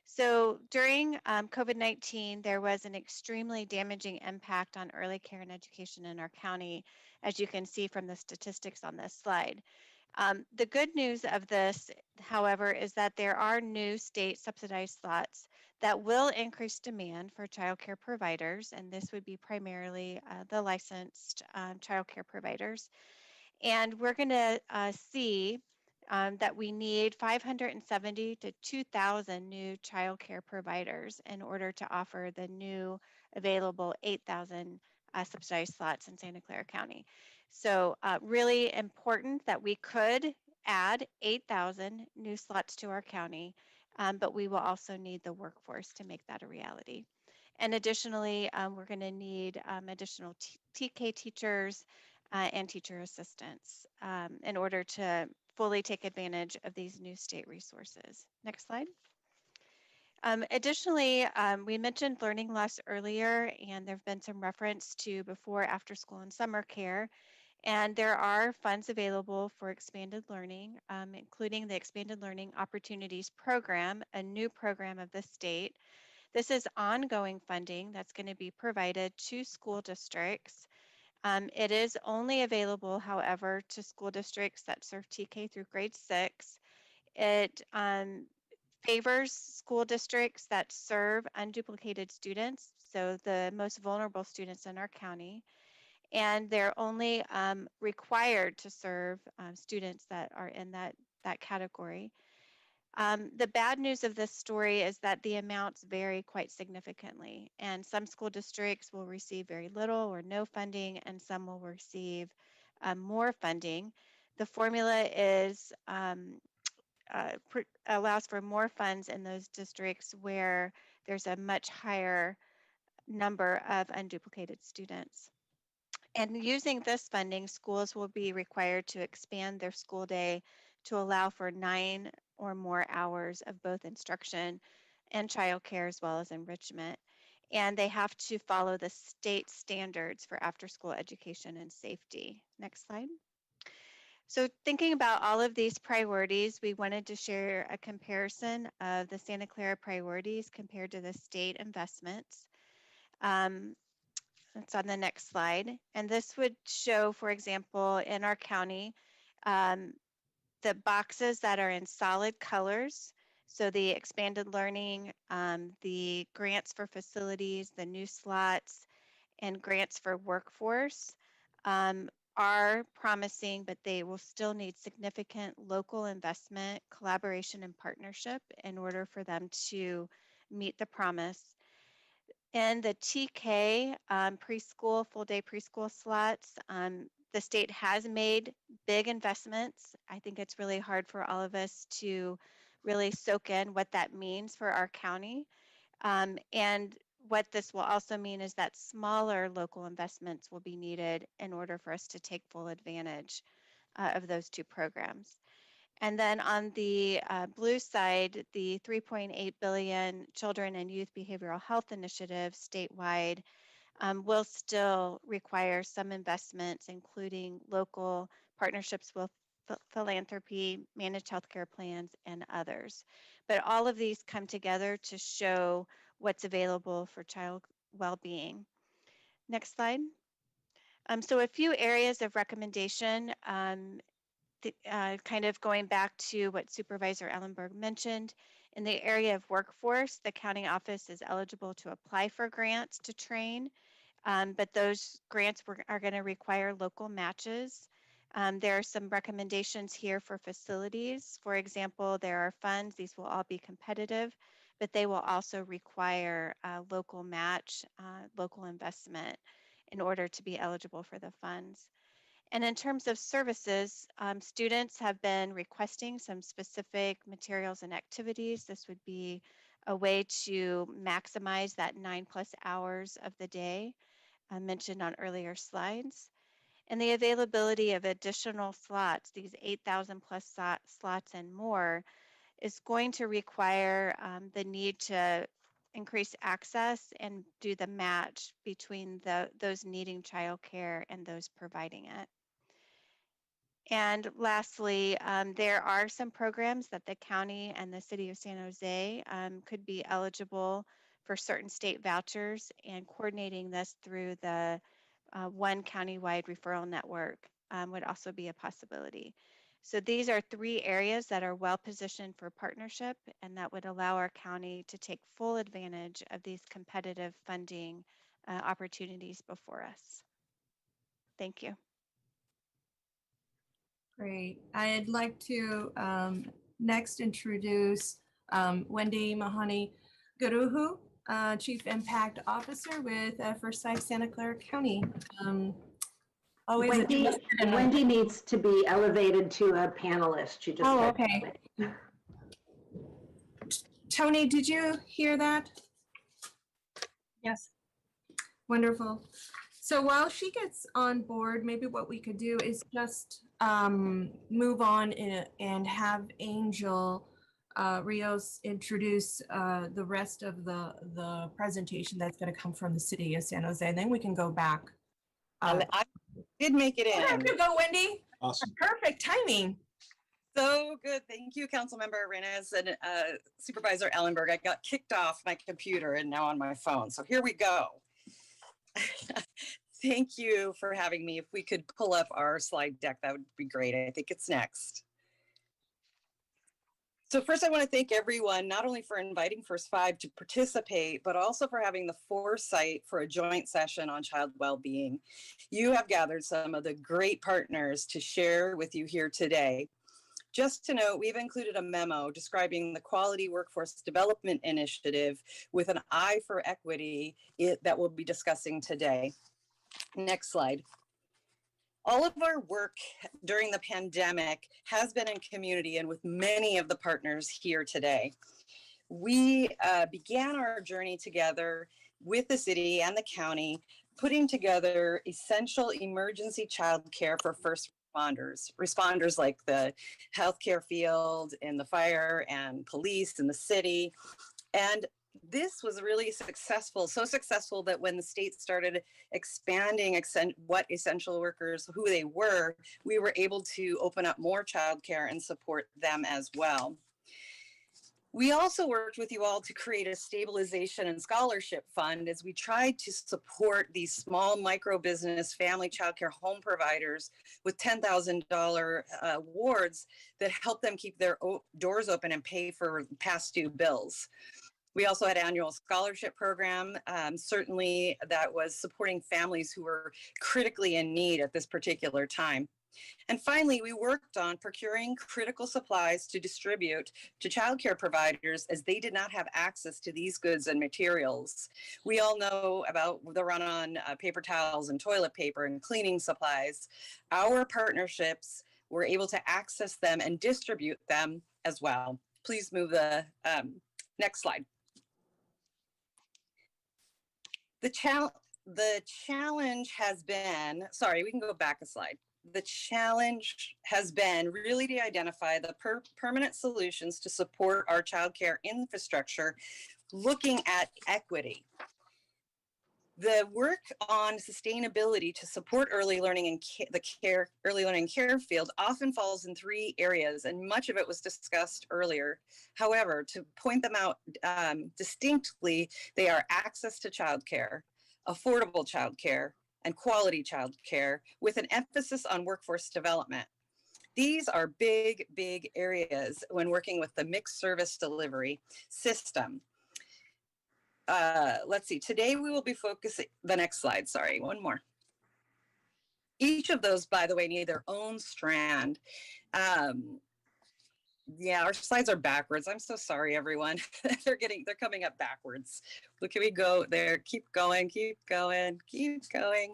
So during COVID-19, there was an extremely damaging impact on early care and education in our county, as you can see from the statistics on this slide. The good news of this, however, is that there are new state subsidized slots that will increase demand for childcare providers, and this would be primarily the licensed childcare providers. And we're going to see that we need 570 to 2,000 new childcare providers in order to offer the new available 8,000 subsidized slots in Santa Clara County. So really important that we could add 8,000 new slots to our county, but we will also need the workforce to make that a reality. And additionally, we're going to need additional TK teachers and teacher assistants in order to fully take advantage of these new state resources. Next slide. Additionally, we mentioned learning loss earlier, and there have been some reference to before, after school, and summer care. And there are funds available for expanded learning, including the Expanded Learning Opportunities Program, a new program of the state. This is ongoing funding that's going to be provided to school districts. It is only available, however, to school districts that serve TK through grade 6. It favors school districts that serve unduplicated students, so the most vulnerable students in our county. And they're only required to serve students that are in that category. The bad news of this story is that the amounts vary quite significantly, and some school districts will receive very little or no funding, and some will receive more funding. The formula is allows for more funds in those districts where there's a much higher number of unduplicated students. And using this funding, schools will be required to expand their school day to allow for 9 or more hours of both instruction and childcare, as well as enrichment. And they have to follow the state standards for after-school education and safety. Next slide. So thinking about all of these priorities, we wanted to share a comparison of the Santa Clara priorities compared to the state investments. That's on the next slide. And this would show, for example, in our county, the boxes that are in solid colors. So the expanded learning, the grants for facilities, the new slots, and grants for workforce are promising, but they will still need significant local investment, collaboration, and partnership in order for them to meet the promise. And the TK preschool, full day preschool slots, the state has made big investments. I think it's really hard for all of us to really soak in what that means for our county. And what this will also mean is that smaller local investments will be needed in order for us to take full advantage of those two programs. And then on the blue side, the 3.8 billion Children and Youth Behavioral Health Initiative statewide will still require some investments, including local partnerships with philanthropy, managed healthcare plans, and others. But all of these come together to show what's available for child well-being. Next slide. So a few areas of recommendation, kind of going back to what Supervisor Ellenberg mentioned. In the area of workforce, the county office is eligible to apply for grants to train, but those grants are going to require local matches. There are some recommendations here for facilities. For example, there are funds. These will all be competitive, but they will also require local match, local investment in order to be eligible for the funds. And in terms of services, students have been requesting some specific materials and activities. This would be a way to maximize that 9+ hours of the day mentioned on earlier slides. And the availability of additional slots, these 8,000+ slots and more, is going to require the need to increase access and do the match between those needing childcare and those providing it. And lastly, there are some programs that the county and the city of San Jose could be eligible for certain state vouchers, and coordinating this through the one countywide referral network would also be a possibility. So these are 3 areas that are well positioned for partnership, and that would allow our county to take full advantage of these competitive funding opportunities before us. Thank you. Great. I'd like to next introduce Wendy Mahoney Garuhu, Chief Impact Officer with Forsyth Santa Clara County. Wendy needs to be elevated to a panelist. She just okay. Tony, did you hear that? Yes. Wonderful. So while she gets on board, maybe what we could do is just move on and have Angel Rios introduce the rest of the presentation that's going to come from the city of San Jose, and then we can go back. I did make it in. There you go, Wendy. Awesome. Perfect timing. So good. Thank you, Councilmember Arenas and Supervisor Ellenberg. I got kicked off my computer and now on my phone. So here we go. Thank you for having me. If we could pull up our slide deck, that would be great. I think it's next. So first, I want to thank everyone, not only for inviting First Five to participate, but also for having the foresight for a joint session on child well-being. You have gathered some of the great partners to share with you here today. Just to note, we've included a memo describing the Quality Workforce Development Initiative with an eye for equity that we'll be discussing today. Next slide. All of our work during the pandemic has been in community and with many of the partners here today. We began our journey together with the city and the county, putting together essential emergency child care for first responders like the healthcare field and the fire and police in the city. And this was really successful, so successful that when the state started expanding what essential workers, who they were, we were able to open up more childcare and support them as well. We also worked with you all to create a stabilization and scholarship fund as we tried to support these small micro business family childcare home providers with $10,000 awards that help them keep their doors open and pay for past due bills. We also had annual scholarship program, certainly that was supporting families who were critically in need at this particular time. And finally, we worked on procuring critical supplies to distribute to childcare providers as they did not have access to these goods and materials. We all know about the run on paper towels and toilet paper and cleaning supplies. Our partnerships were able to access them and distribute them as well. Please move the next slide. The challenge has been, sorry, we can go back a slide. The challenge has been really to identify the permanent solutions to support our childcare infrastructure, looking at equity. The work on sustainability to support early learning and early learning care field often falls in 3 areas, and much of it was discussed earlier. However, to point them out distinctly, they are access to childcare, affordable childcare, and quality childcare, with an emphasis on workforce development. These are big, big areas when working with the mixed service delivery system. Let's see, today we will be focusing, the next slide, sorry, one more. Each of those, by the way, need their own strand. Yeah, our slides are backwards. I'm so sorry, everyone. they're coming up backwards. Look, can we go there? Keep going, keep going, keep going.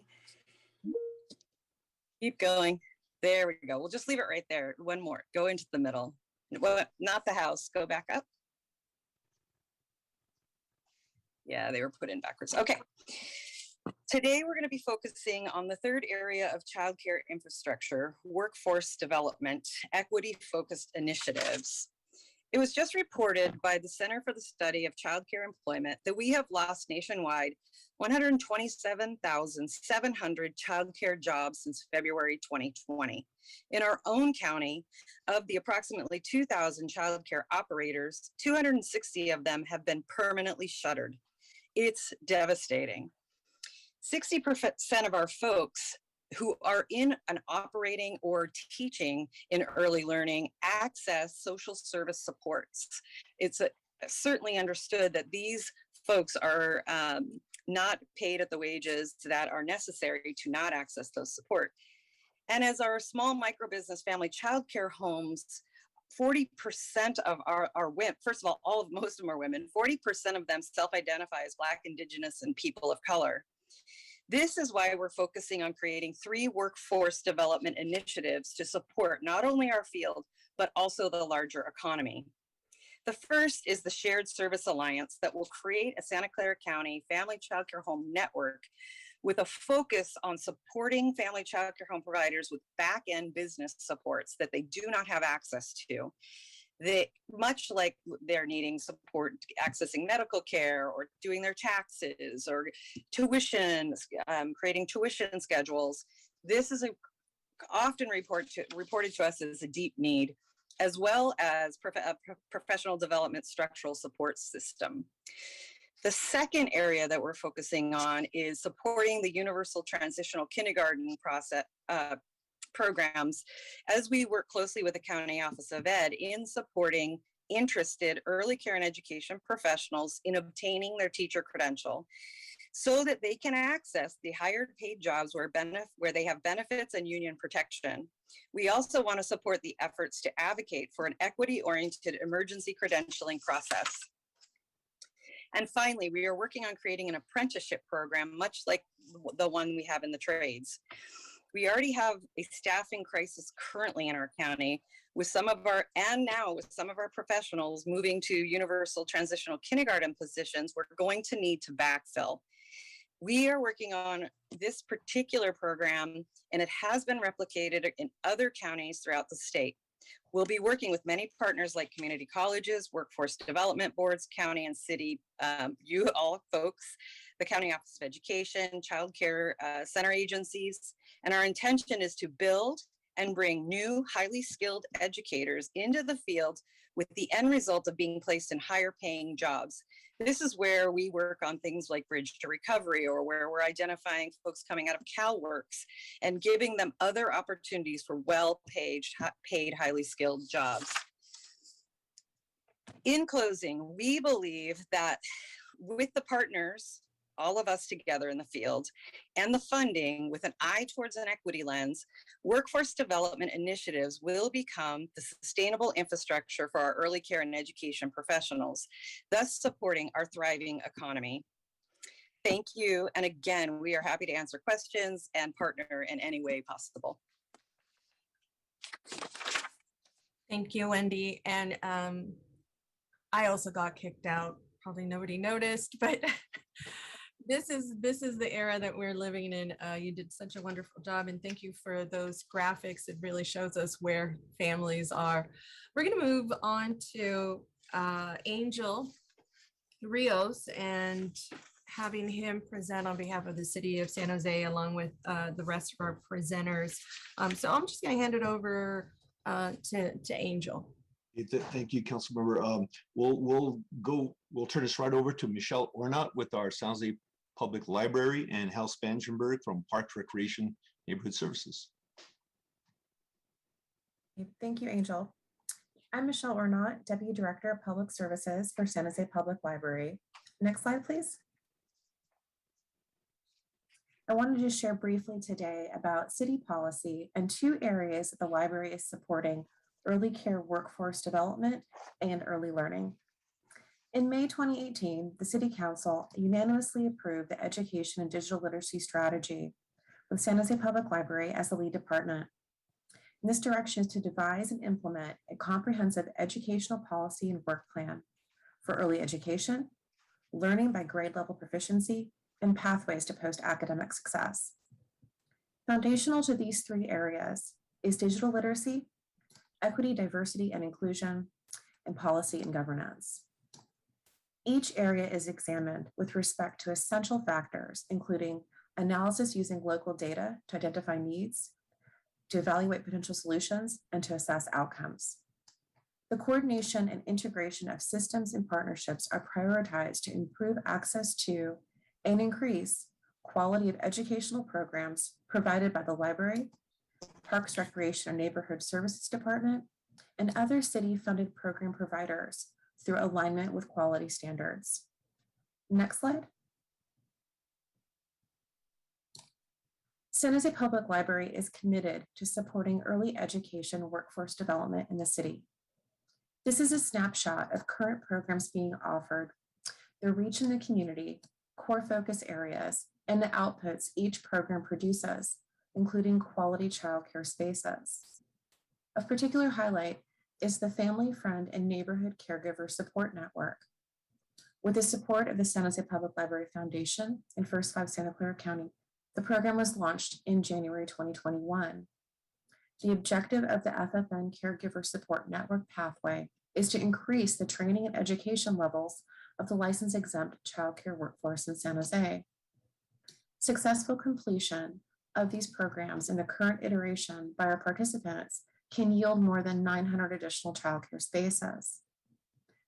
Keep going. There we go. We'll just leave it right there. One more, go into the middle. Well, not the house, go back up. Yeah, they were put in backwards. Okay. Today, we're going to be focusing on the 3rd area of childcare infrastructure, workforce development, equity-focused initiatives. It was just reported by the Center for the Study of Childcare Employment that we have lost nationwide 127,700 childcare jobs since February 2020. In our own county, of the approximately 2,000 childcare operators, 260 of them have been permanently shuttered. It's devastating. 60% of our folks who are in an operating or teaching in early learning access social service supports. It's certainly understood that these folks are not paid at the wages that are necessary to not access those support. And as our small microbusiness family childcare homes, 40% of our women, first of all most of them are women, 40% of them self-identify as Black, Indigenous, and people of color. This is why we're focusing on creating 3 workforce development initiatives to support not only our field, but also the larger economy. The first is the Shared Service Alliance that will create a Santa Clara County family childcare home network with a focus on supporting family childcare home providers with back-end business supports that they do not have access to. They, much like they're needing support accessing medical care or doing their taxes or tuition, creating tuition schedules, this is often reported to us as a deep need, as well as professional development structural support system. The second area that we're focusing on is supporting the universal transitional kindergarten programs as we work closely with the County Office of Ed in supporting interested early care and education professionals in obtaining their teacher credential so that they can access the higher paid jobs where they have benefits and union protection. We also want to support the efforts to advocate for an equity-oriented emergency credentialing process. And finally, we are working on creating an apprenticeship program, much like the one we have in the trades. We already have a staffing crisis currently in our county with some of our professionals moving to universal transitional kindergarten positions we're going to need to backfill. We are working on this particular program, and it has been replicated in other counties throughout the state. We'll be working with many partners like community colleges, workforce development boards, county and city, you all folks, the County Office of Education, child care center agencies. And our intention is to build and bring new, highly skilled educators into the field with the end result of being placed in higher paying jobs. This is where we work on things like Bridge to Recovery, or where we're identifying folks coming out of CalWorks and giving them other opportunities for well-paid, highly skilled jobs. In closing, we believe that with the partners, all of us together in the field, and the funding with an eye towards an equity lens, workforce development initiatives will become the sustainable infrastructure for our early care and education professionals, thus supporting our thriving economy. Thank you. And again, we are happy to answer questions and partner in any way possible. Thank you, Wendy. And I also got kicked out. Probably nobody noticed, but this is the era that we're living in. You did such a wonderful job, and thank you for those graphics. It really shows us where families are. We're going to move on to Angel Rios, and having him present on behalf of the city of San Jose, along with the rest of our presenters. So I'm just going to hand it over to Angel. Thank you, Councilmember. We'll turn this right over to Michelle Ornat with our San Jose Public Library and Hal Spangenberg from Parks, Recreation, Neighborhood Services. Thank you, Angel. I'm Michelle Ornat, Deputy Director of Public Services for San Jose Public Library. Next slide, please. I wanted to share briefly today about city policy and two areas that the library is supporting: early care workforce development and early learning. In May 2018, the City Council unanimously approved the Education and Digital Literacy Strategy with San Jose Public Library as the lead department. And this direction is to devise and implement a comprehensive educational policy and work plan for early education, learning by grade level proficiency, and pathways to post-academic success. Foundational to these three areas is digital literacy, equity, diversity, and inclusion, and policy and governance. Each area is examined with respect to essential factors, including analysis using local data to identify needs, to evaluate potential solutions, and to assess outcomes. The coordination and integration of systems and partnerships are prioritized to improve access to and increase quality of educational programs provided by the library, Parks, Recreation, and Neighborhood Services Department, and other city-funded program providers through alignment with quality standards. Next slide. San Jose Public Library is committed to supporting early education workforce development in the city. This is a snapshot of current programs being offered, their reach in the community, core focus areas, and the outputs each program produces, including quality childcare spaces. Of particular highlight is the Family, Friend, and Neighborhood Caregiver Support Network. With the support of the San Jose Public Library Foundation and First 5 Santa Clara County, the program was launched in January 2021. The objective of the FFN Caregiver Support Network pathway is to increase the training and education levels of the license-exempt childcare workforce in San Jose. Successful completion of these programs in the current iteration by our participants can yield more than 900 additional childcare spaces.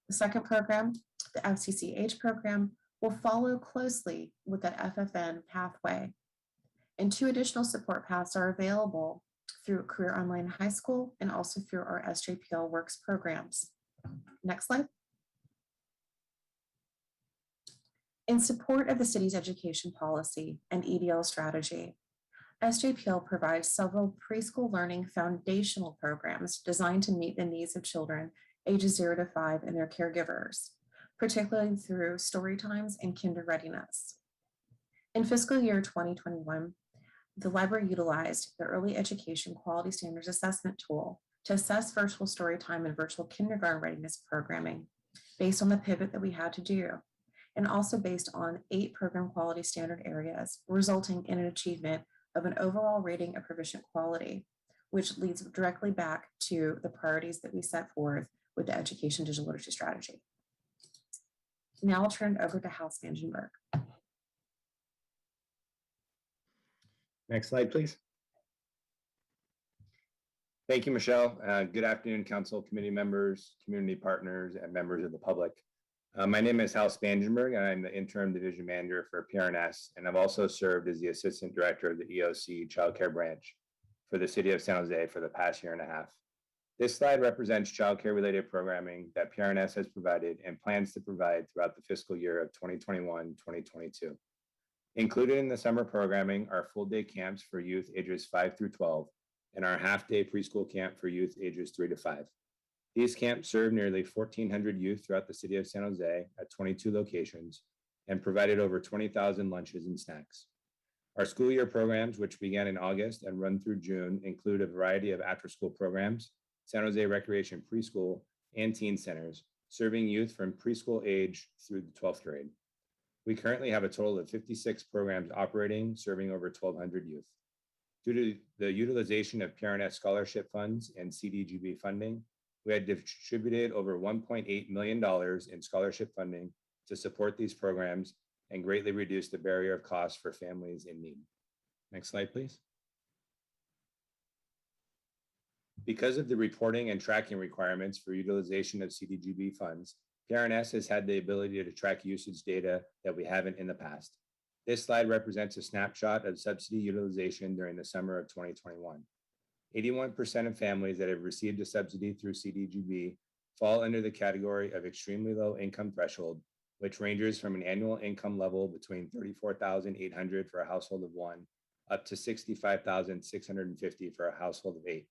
The second program, the FCCH program, will follow closely with the FFN pathway. And 2 additional support paths are available through Career Online High School and also through our SJPL Works programs. Next slide. In support of the city's education policy and EDL strategy, SJPL provides several preschool learning foundational programs designed to meet the needs of children ages 0 to 5 and their caregivers, particularly through story times and kinder readiness. In fiscal year 2021, the library utilized the Early Education Quality Standards Assessment Tool to assess virtual story time and virtual kindergarten readiness programming based on the pivot that we had to do, and also based on 8 program quality standard areas, resulting in an achievement of an overall rating of proficient quality, which leads directly back to the priorities that we set forth with the Education Digital Literacy Strategy. Now I'll turn it over to Hal Spangenberg. Next slide, please. Thank you, Michelle. Good afternoon, council, committee members, community partners, and members of the public. My name is Hal Spangenberg, and I'm the interim division manager for PRNS, and I've also served as the assistant director of the EOC childcare branch for the city of San Jose for the past 1.5 years. This slide represents childcare related programming that PRNS has provided and plans to provide throughout the fiscal year of 2021-2022. Included in the summer programming are full day camps for youth ages 5 through 12 and our half day preschool camp for youth ages 3 to 5. These camps serve nearly 1,400 youth throughout the city of San Jose at 22 locations and provided over 20,000 lunches and snacks. Our school year programs, which began in August and run through June, include a variety of after-school programs, San Jose Recreation Preschool, and teen centers, serving youth from preschool age through the 12th grade. We currently have a total of 56 programs operating, serving over 1,200 youth. Due to the utilization of PRNS scholarship funds and CDGB funding, we had distributed over $1.8 million in scholarship funding to support these programs and greatly reduce the barrier of cost for families in need. Next slide, please. Because of the reporting and tracking requirements for utilization of CDGB funds, PRNS has had the ability to track usage data that we haven't in the past. This slide represents a snapshot of subsidy utilization during the summer of 2021. 81% of families that have received a subsidy through CDGB fall under the category of extremely low income threshold, which ranges from an annual income level between $34,800 for a household of one up to $65,650 for a household of 8.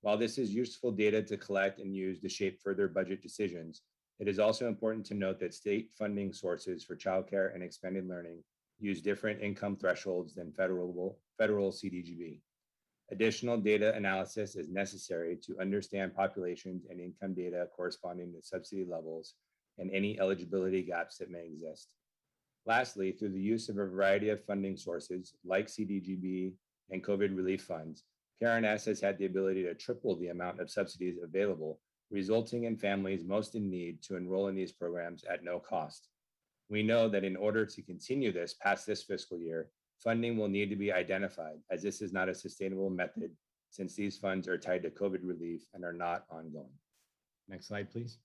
While this is useful data to collect and use to shape further budget decisions, it is also important to note that state funding sources for childcare and expanded learning use different income thresholds than federal CDGB. Additional data analysis is necessary to understand populations and income data corresponding to subsidy levels and any eligibility gaps that may exist. Lastly, through the use of a variety of funding sources like CDGB and COVID relief funds, PRNS has had the ability to triple the amount of subsidies available, resulting in families most in need to enroll in these programs at no cost. We know that in order to continue this past this fiscal year, funding will need to be identified, as this is not a sustainable method since these funds are tied to COVID relief and are not ongoing. Next slide, please.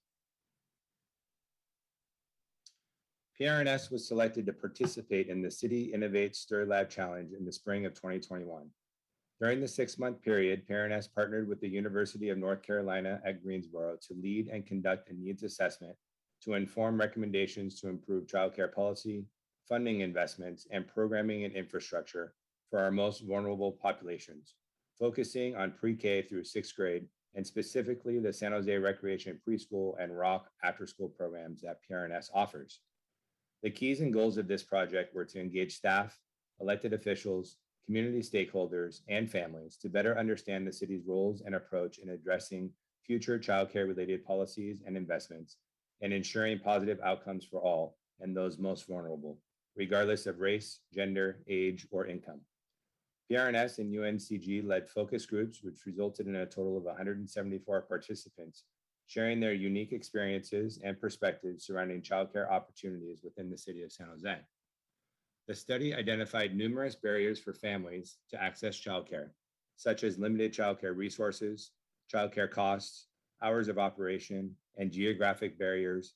PRNS was selected to participate in the City Innovate Stir Lab Challenge in the spring of 2021. During the 6-month period, PRNS partnered with the University of North Carolina at Greensboro to lead and conduct a needs assessment to inform recommendations to improve childcare policy, funding investments, and programming and infrastructure for our most vulnerable populations, focusing on pre-K through 6th grade, and specifically the San Jose Recreation Preschool and Rock after-school programs that PRNS offers. The keys and goals of this project were to engage staff, elected officials, community stakeholders, and families to better understand the city's roles and approach in addressing future childcare-related policies and investments, and ensuring positive outcomes for all and those most vulnerable, regardless of race, gender, age, or income. PRNS and UNCG led focus groups, which resulted in a total of 174 participants, sharing their unique experiences and perspectives surrounding childcare opportunities within the city of San Jose. The study identified numerous barriers for families to access childcare, such as limited childcare resources, childcare costs, hours of operation, and geographic barriers,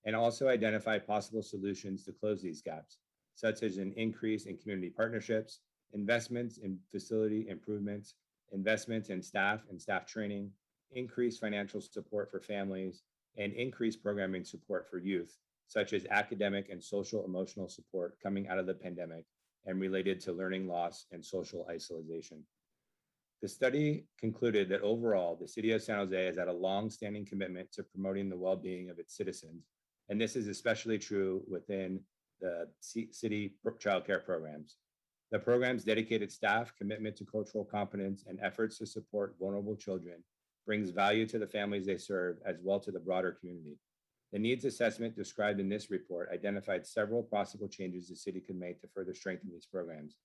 and also identified possible solutions to close these gaps, such as an increase in community partnerships, investments in facility improvements, investments in staff and staff training, increased financial support for families, and increased programming support for youth, such as academic and social emotional support coming out of the pandemic and related to learning loss and social isolation. The study concluded that overall, the city of San Jose has had a long-standing commitment to promoting the well-being of its citizens, and this is especially true within the city childcare programs. The program's dedicated staff, commitment to cultural competence, and efforts to support vulnerable children brings value to the families they serve as well to the broader community. The needs assessment described in this report identified several possible changes the city could make to further strengthen these programs.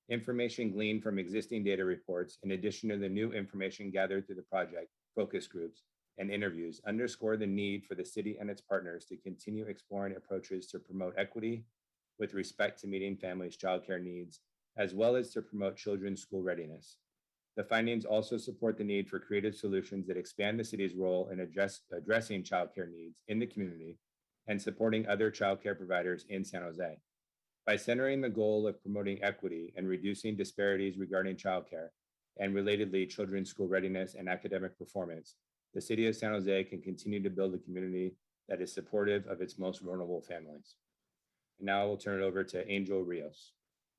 Information gleaned from existing data reports, in addition to the new information gathered through the project, focus groups, and interviews, underscore the need for the city and its partners to continue exploring approaches to promote equity with respect to meeting families' childcare needs, as well as to promote children's school readiness. The findings also support the need for creative solutions that expand the city's role in addressing childcare needs in the community and supporting other childcare providers in San Jose. By centering the goal of promoting equity and reducing disparities regarding childcare and relatedly children's school readiness and academic performance, the city of San Jose can continue to build a community that is supportive of its most vulnerable families. And now I will turn it over to Angel Rios.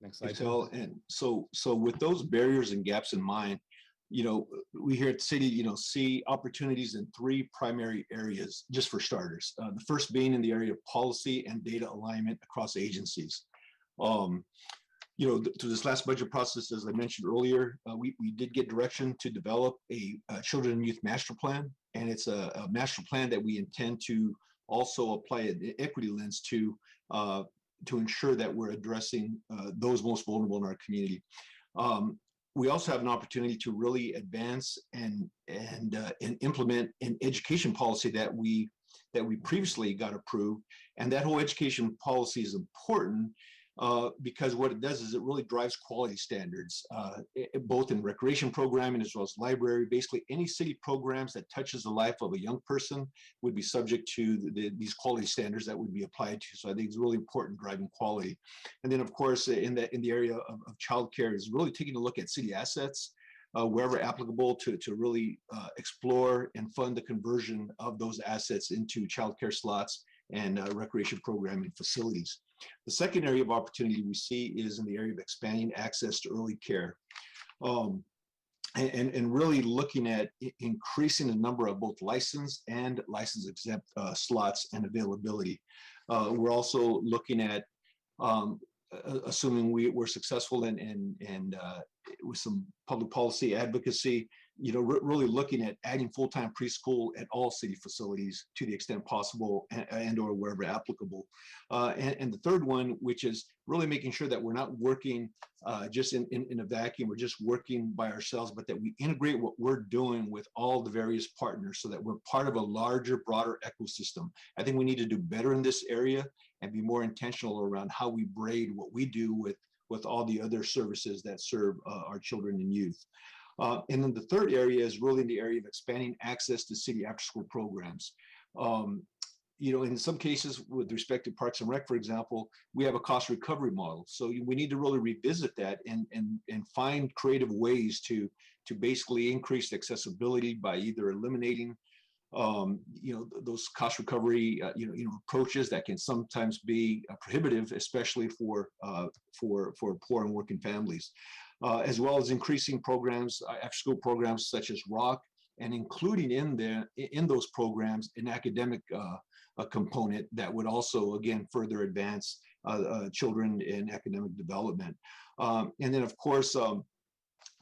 Next slide. And so with those barriers and gaps in mind, we here at the city, see opportunities in 3 primary areas, just for starters. The first being in the area of policy and data alignment across agencies. Through this last budget process, as I mentioned earlier, we did get direction to develop a children and youth master plan, and it's a master plan that we intend to also apply an equity lens to ensure that we're addressing those most vulnerable in our community. We also have an opportunity to really advance and implement an education policy that we that we previously got approved. And that whole education policy is important because what it does is it really drives quality standards, both in recreation programming as well as library. Basically, any city programs that touches the life of a young person would be subject to these quality standards that would be applied to. So I think it's really important driving quality. And then, of course, in the area of childcare is really taking a look at city assets, wherever applicable, to really explore and fund the conversion of those assets into childcare slots and recreation programming facilities. The second area of opportunity we see is in the area of expanding access to early care, and really looking at increasing the number of both licensed and license exempt slots and availability. We're also looking at, assuming we're successful and with some public policy advocacy, really looking at adding full-time preschool at all city facilities to the extent possible and or wherever applicable. And the third one, which is really making sure that we're not working just in a vacuum, we're just working by ourselves, but that we integrate what we're doing with all the various partners so that we're part of a larger, broader ecosystem. I think we need to do better in this area and be more intentional around how we braid what we do with all the other services that serve our children and youth. And then the third area is really in the area of expanding access to city after-school programs. In some cases, with respect to Parks and Rec, for example, we have a cost recovery model. So we need to really revisit that and find creative ways to basically increase accessibility by either eliminating those cost recovery approaches that can sometimes be prohibitive, especially for poor and working families, as well as increasing programs, after-school programs such as ROC, and including in those programs an academic component that would also, again, further advance children in academic development. And then, of course,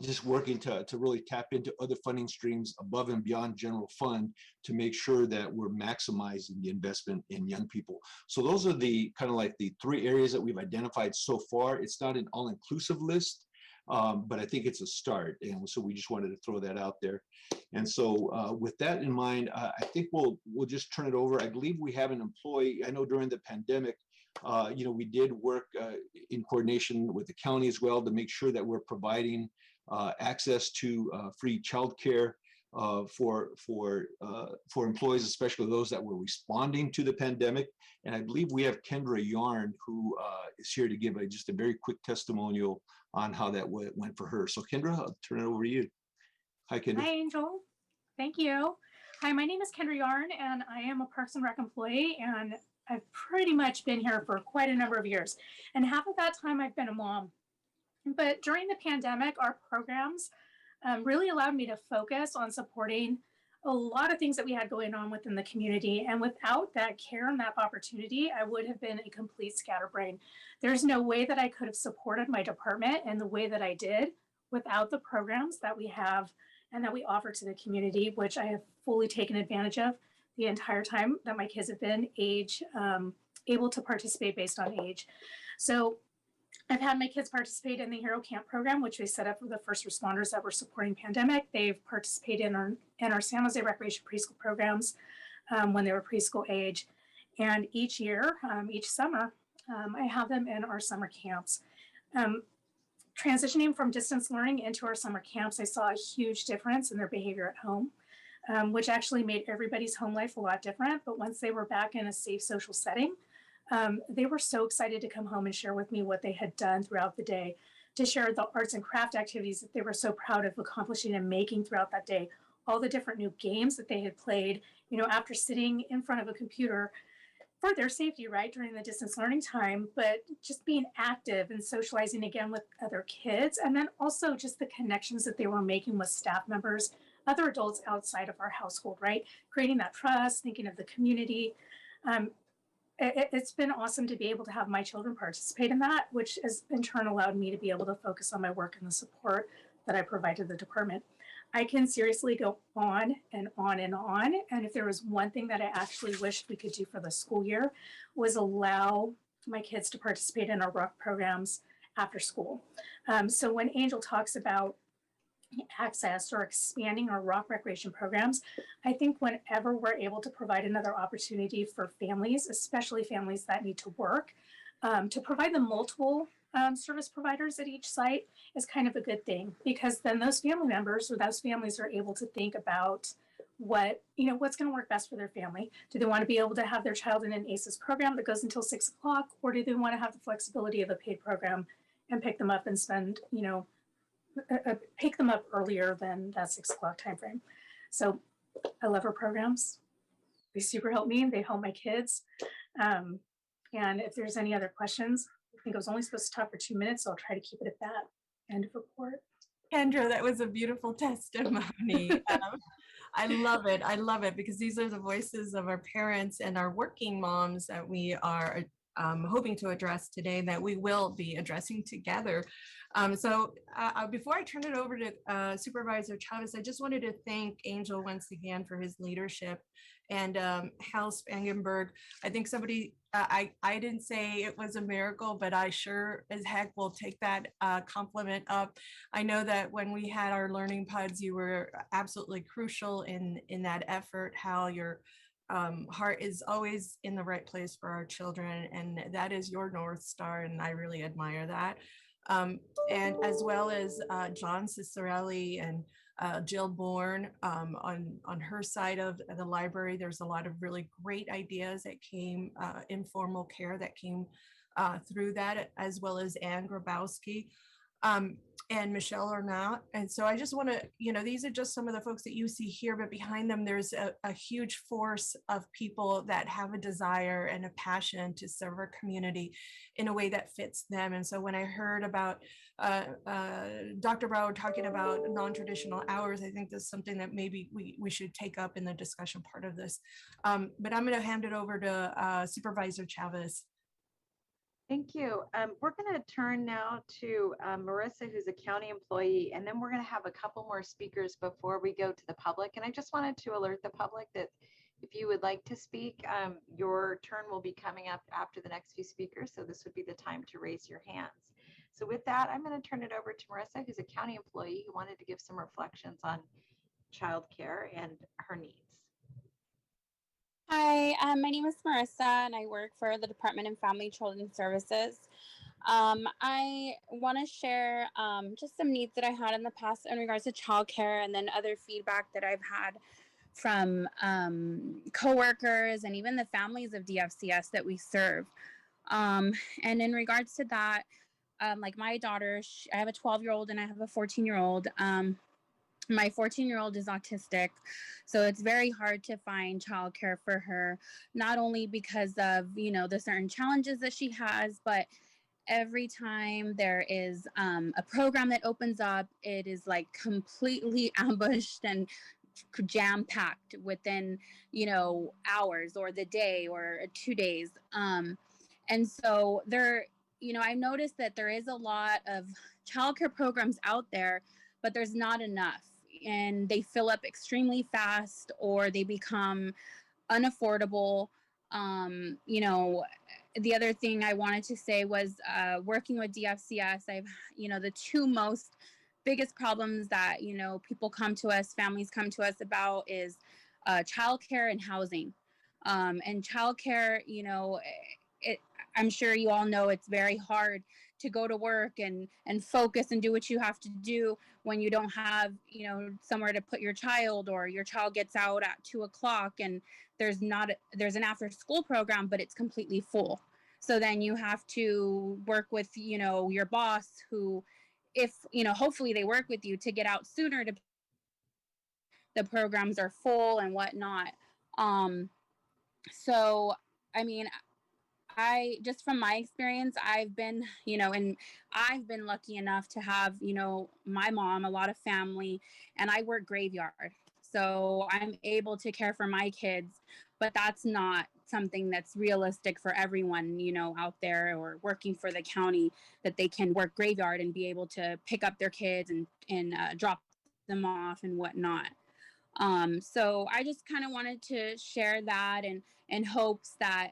just working to really tap into other funding streams above and beyond general fund to make sure that we're maximizing the investment in young people. So those are the kind of like the three areas that we've identified so far. It's not an all-inclusive list, but I think it's a start. And so we just wanted to throw that out there. And so with that in mind, I think we'll just turn it over. I believe we have an employee. I know during the pandemic, we did work in coordination with the county as well to make sure that we're providing access to free childcare for employees, especially those that were responding to the pandemic. And I believe we have Kendra Yarn, who is here to give just a very quick testimonial on how that went for her. So Kendra, I'll turn it over to you. Hi, Kendra. Hi, Angel. Thank you. Hi, my name is Kendra Yarn, and I am a Parks and Rec employee, and I've pretty much been here for quite a number of years. And half of that time I've been a mom. But during the pandemic, our programs really allowed me to focus on supporting a lot of things that we had going on within the community. And without that care and that opportunity, I would have been a complete scatterbrain. There's no way that I could have supported my department in the way that I did without the programs that we have and that we offer to the community, which I have fully taken advantage of the entire time that my kids have been able to participate based on age. So I've had my kids participate in the Hero Camp program, which we set up for the first responders that were supporting pandemic. They've participated in our San Jose Recreation Preschool programs when they were preschool age. And each year, each summer, I have them in our summer camps. Transitioning from distance learning into our summer camps, I saw a huge difference in their behavior at home, which actually made everybody's home life a lot different. But once they were back in a safe social setting, they were so excited to come home and share with me what they had done throughout the day, to share the arts and craft activities that they were so proud of accomplishing and making throughout that day, all the different new games that they had played, after sitting in front of a computer for their safety, right, during the distance learning time, but just being active and socializing again with other kids. And then also just the connections that they were making with staff members, other adults outside of our household, right? Creating that trust, thinking of the community. It's been awesome to be able to have my children participate in that, which has in turn allowed me to be able to focus on my work and the support that I provide to the department. I can seriously go on and on and on. And if there was one thing that I actually wished we could do for the school year, was allow my kids to participate in our ROC programs after school. So when Angel talks about access or expanding our rock recreation programs, I think whenever we're able to provide another opportunity for families, especially families that need to work, to provide them multiple service providers at each site is kind of a good thing, because then those family members or those families are able to think about what's going to work best for their family. Do they want to be able to have their child in an ACES program that goes until 6 o'clock, or do they want to have the flexibility of a paid program and pick them up and spend, pick them up earlier than that 6 o'clock timeframe? So I love our programs. They super help me. They help my kids. And if there's any other questions, I think I was only supposed to talk for 2 minutes, so I'll try to keep it at that. End of report. Kendra, that was a beautiful testimony. I love it. I love it, because these are the voices of our parents and our working moms that we are hoping to address today, that we will be addressing together. Before I turn it over to Supervisor Chavez, I just wanted to thank Angel once again for his leadership, and Hal Spangenberg. I think somebody, I didn't say it was a miracle, but I sure as heck will take that compliment up. I know that when we had our learning pods, you were absolutely crucial in that effort. Hal, your heart is always in the right place for our children, and that is your North Star, and I really admire that. And as well as John Cicerelli and Jill Bourne on her side of the library. There's a lot of really great ideas that came, informal care that came through that, as well as Ann Grabowski and Michelle Arnott. And so I just want to, these are just some of the folks that you see here, but behind them, there's a huge force of people that have a desire and a passion to serve our community in a way that fits them. And so when I heard about Dr. Brower talking about non-traditional hours, I think that's something that maybe we should take up in the discussion part of this. But I'm going to hand it over to Supervisor Chavez. Thank you. We're going to turn now to Marissa, who's a county employee, and then we're going to have a couple more speakers before we go to the public. And I just wanted to alert the public that if you would like to speak, your turn will be coming up after the next few speakers. So this would be the time to raise your hands. So with that, I'm going to turn it over to Marissa, who's a county employee who wanted to give some reflections on childcare and her needs. Hi, my name is Marissa, and I work for the Department of Family and Children Services. I want to share just some needs that I had in the past in regards to childcare, and then other feedback that I've had from coworkers and even the families of DFCS that we serve. And in regards to that, like my daughter, I have a 12-year-old and I have a 14-year-old. My 14-year-old is autistic, so it's very hard to find childcare for her, not only because of, the certain challenges that she has, but every time there is a program that opens up, it is like completely ambushed and jam-packed within, hours or the day or 2 days. And so there, I noticed that there is a lot of childcare programs out there, but there's not enough. And they fill up extremely fast, or they become unaffordable. The other thing I wanted to say was working with DFCS, the two most biggest problems that, people come to us, families come to us about is childcare and housing. And childcare, I'm sure you all know it's very hard to go to work and focus and do what you have to do when you don't have, somewhere to put your child, or your child gets out at 2 o'clock and there's an after school program, but it's completely full. So then you have to work with, your boss who, if, hopefully they work with you to get out sooner, to the programs are full and whatnot. So, I mean, just from my experience, I've been, and I've been lucky enough to have, my mom, a lot of family, and I work graveyard. So I'm able to care for my kids, but that's not something that's realistic for everyone, out there or working for the county, that they can work graveyard and be able to pick up their kids and drop them off and whatnot. So I just kind of wanted to share that, and in hopes that,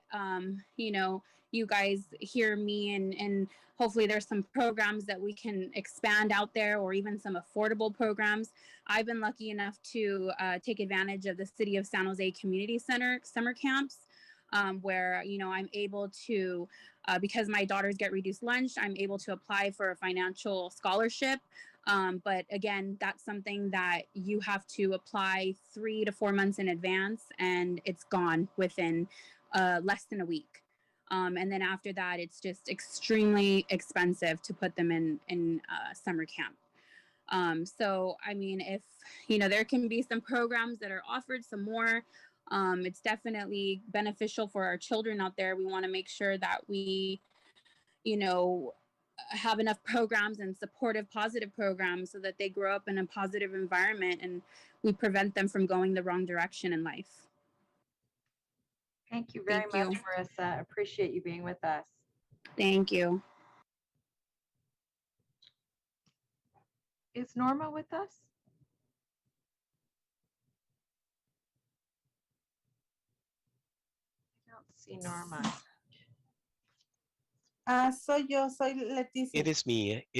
you guys hear me, and hopefully there's some programs that we can expand out there, or even some affordable programs. I've been lucky enough to take advantage of the City of San Jose Community Center summer camps, where, you know, I'm able to, because my daughters get reduced lunch, I'm able to apply for a financial scholarship. But again, that's something that you have to apply 3 to 4 months in advance, and it's gone within less than a week. And then after that, it's just extremely expensive to put them in summer camp. So, I mean, if, you know, there can be some programs that are offered, some more, it's definitely beneficial for our children out there. We want to make sure that we, you know, have enough programs and supportive, positive programs so that they grow up in a positive environment and we prevent them from going the wrong direction in life. Thank you very much, Marissa. Appreciate you being with us. Thank you. Is Norma with us? I don't see Norma. Soy yo, soy Leticia. It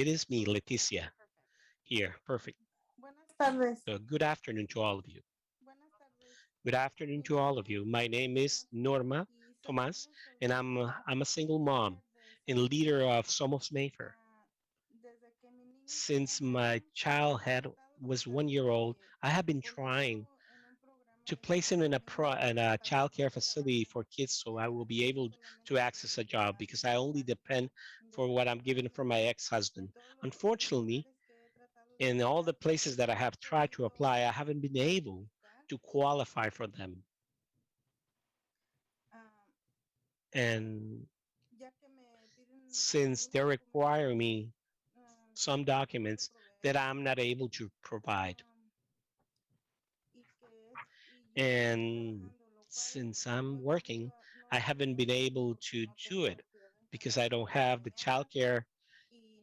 is me, Leticia. Here, perfect. Buenas tardes. So good afternoon to all of you. Good afternoon to all of you. My name is Norma Tomas, and I'm a single mom and leader of Somos Mayfair. Since my child was 1 year old, I have been trying to place him in a child care facility for kids so I will be able to access a job, because I only depend for what I'm given from my ex-husband. Unfortunately, in all the places that I have tried to apply, I haven't been able to qualify for them. And since they require me some documents that I'm not able to provide. And since I'm working, I haven't been able to do it because I don't have the childcare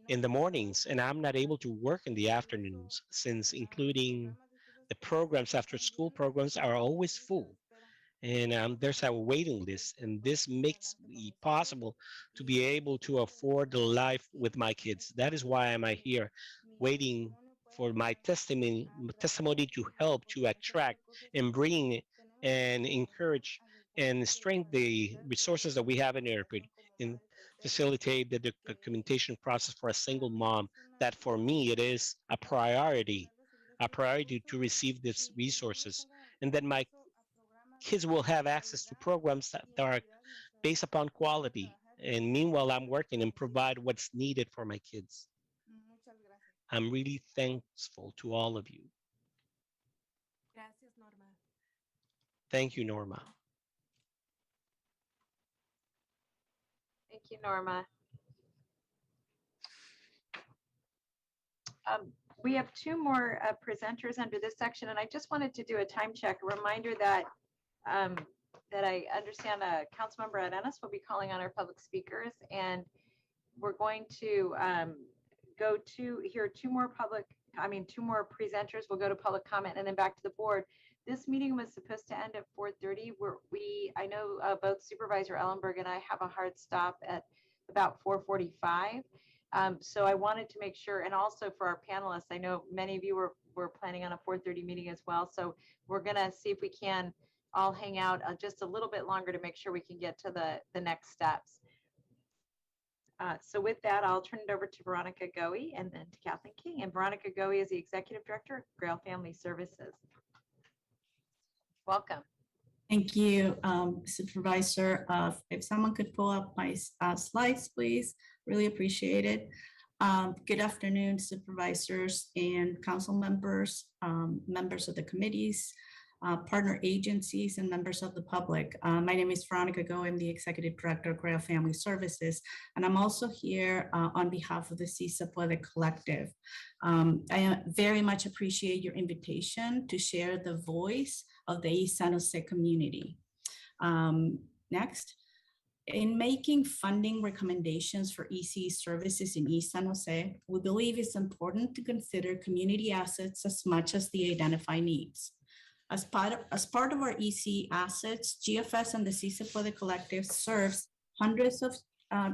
in the mornings, and I'm not able to work in the afternoons, since including the programs, after school programs, are always full. And there's a waiting list, and this makes it possible to be able to afford the life with my kids. That is why I'm here waiting for my testimony to help to attract and bring and encourage and strengthen the resources that we have in airport and facilitate the documentation process for a single mom. That for me, it is a priority to receive these resources. And then my kids will have access to programs that are based upon quality. And meanwhile, I'm working and provide what's needed for my kids. I'm really thankful to all of you. Gracias, Norma. Thank you, Norma. Thank you, Norma. We have 2 more presenters under this section, and I just wanted to do a time check. A reminder that that I understand Councilmember Arenas will be calling on our public speakers, and we're going to go to hear 2 more presenters. We'll go to public comment and then back to the board. This meeting was supposed to end at 4:30. I know both Supervisor Ellenberg and I have a hard stop at about 4:45. So I wanted to make sure, and also for our panelists, I know many of you were planning on a 4:30 meeting as well. So we're gonna see if we can all hang out just a little bit longer to make sure we can get to the next steps. So with that, I'll turn it over to Veronica Goey and then to Kathleen King. And Veronica Goey is the Executive Director of Grail Family Services. Welcome. Thank you, Supervisor. If someone could pull up my slides, please, really appreciate it. Good afternoon, supervisors and council members, members of the committees, partner agencies, and members of the public. My name is Veronica Goey. I'm the Executive Director of Grail Family Services, and I'm also here on behalf of the CSF Collective. I very much appreciate your invitation to share the voice of the East San Jose community. Next. In making funding recommendations for EC services in East San Jose, we believe it's important to consider community assets as much as the identified needs. As part of our EC assets, GFS and the CSF Collective serves hundreds of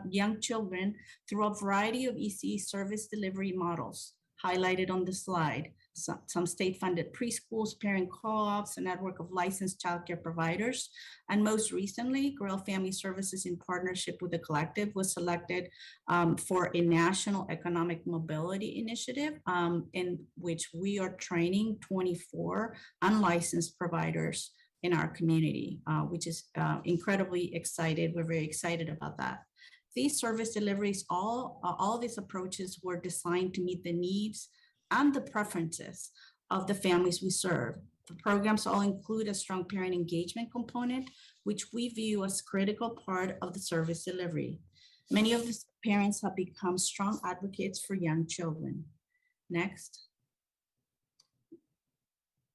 young children through a variety of ECE service delivery models highlighted on the slide. Some state-funded preschools, parent co-ops, a network of licensed childcare providers, and most recently, Grill Family Services in partnership with the collective was selected for a national economic mobility initiative in which we are training 24 unlicensed providers in our community, which is incredibly excited. We're very excited about that. These service deliveries, all these approaches were designed to meet the needs and the preferences of the families we serve. The programs all include a strong parent engagement component, which we view as a critical part of the service delivery. Many of the parents have become strong advocates for young children. Next.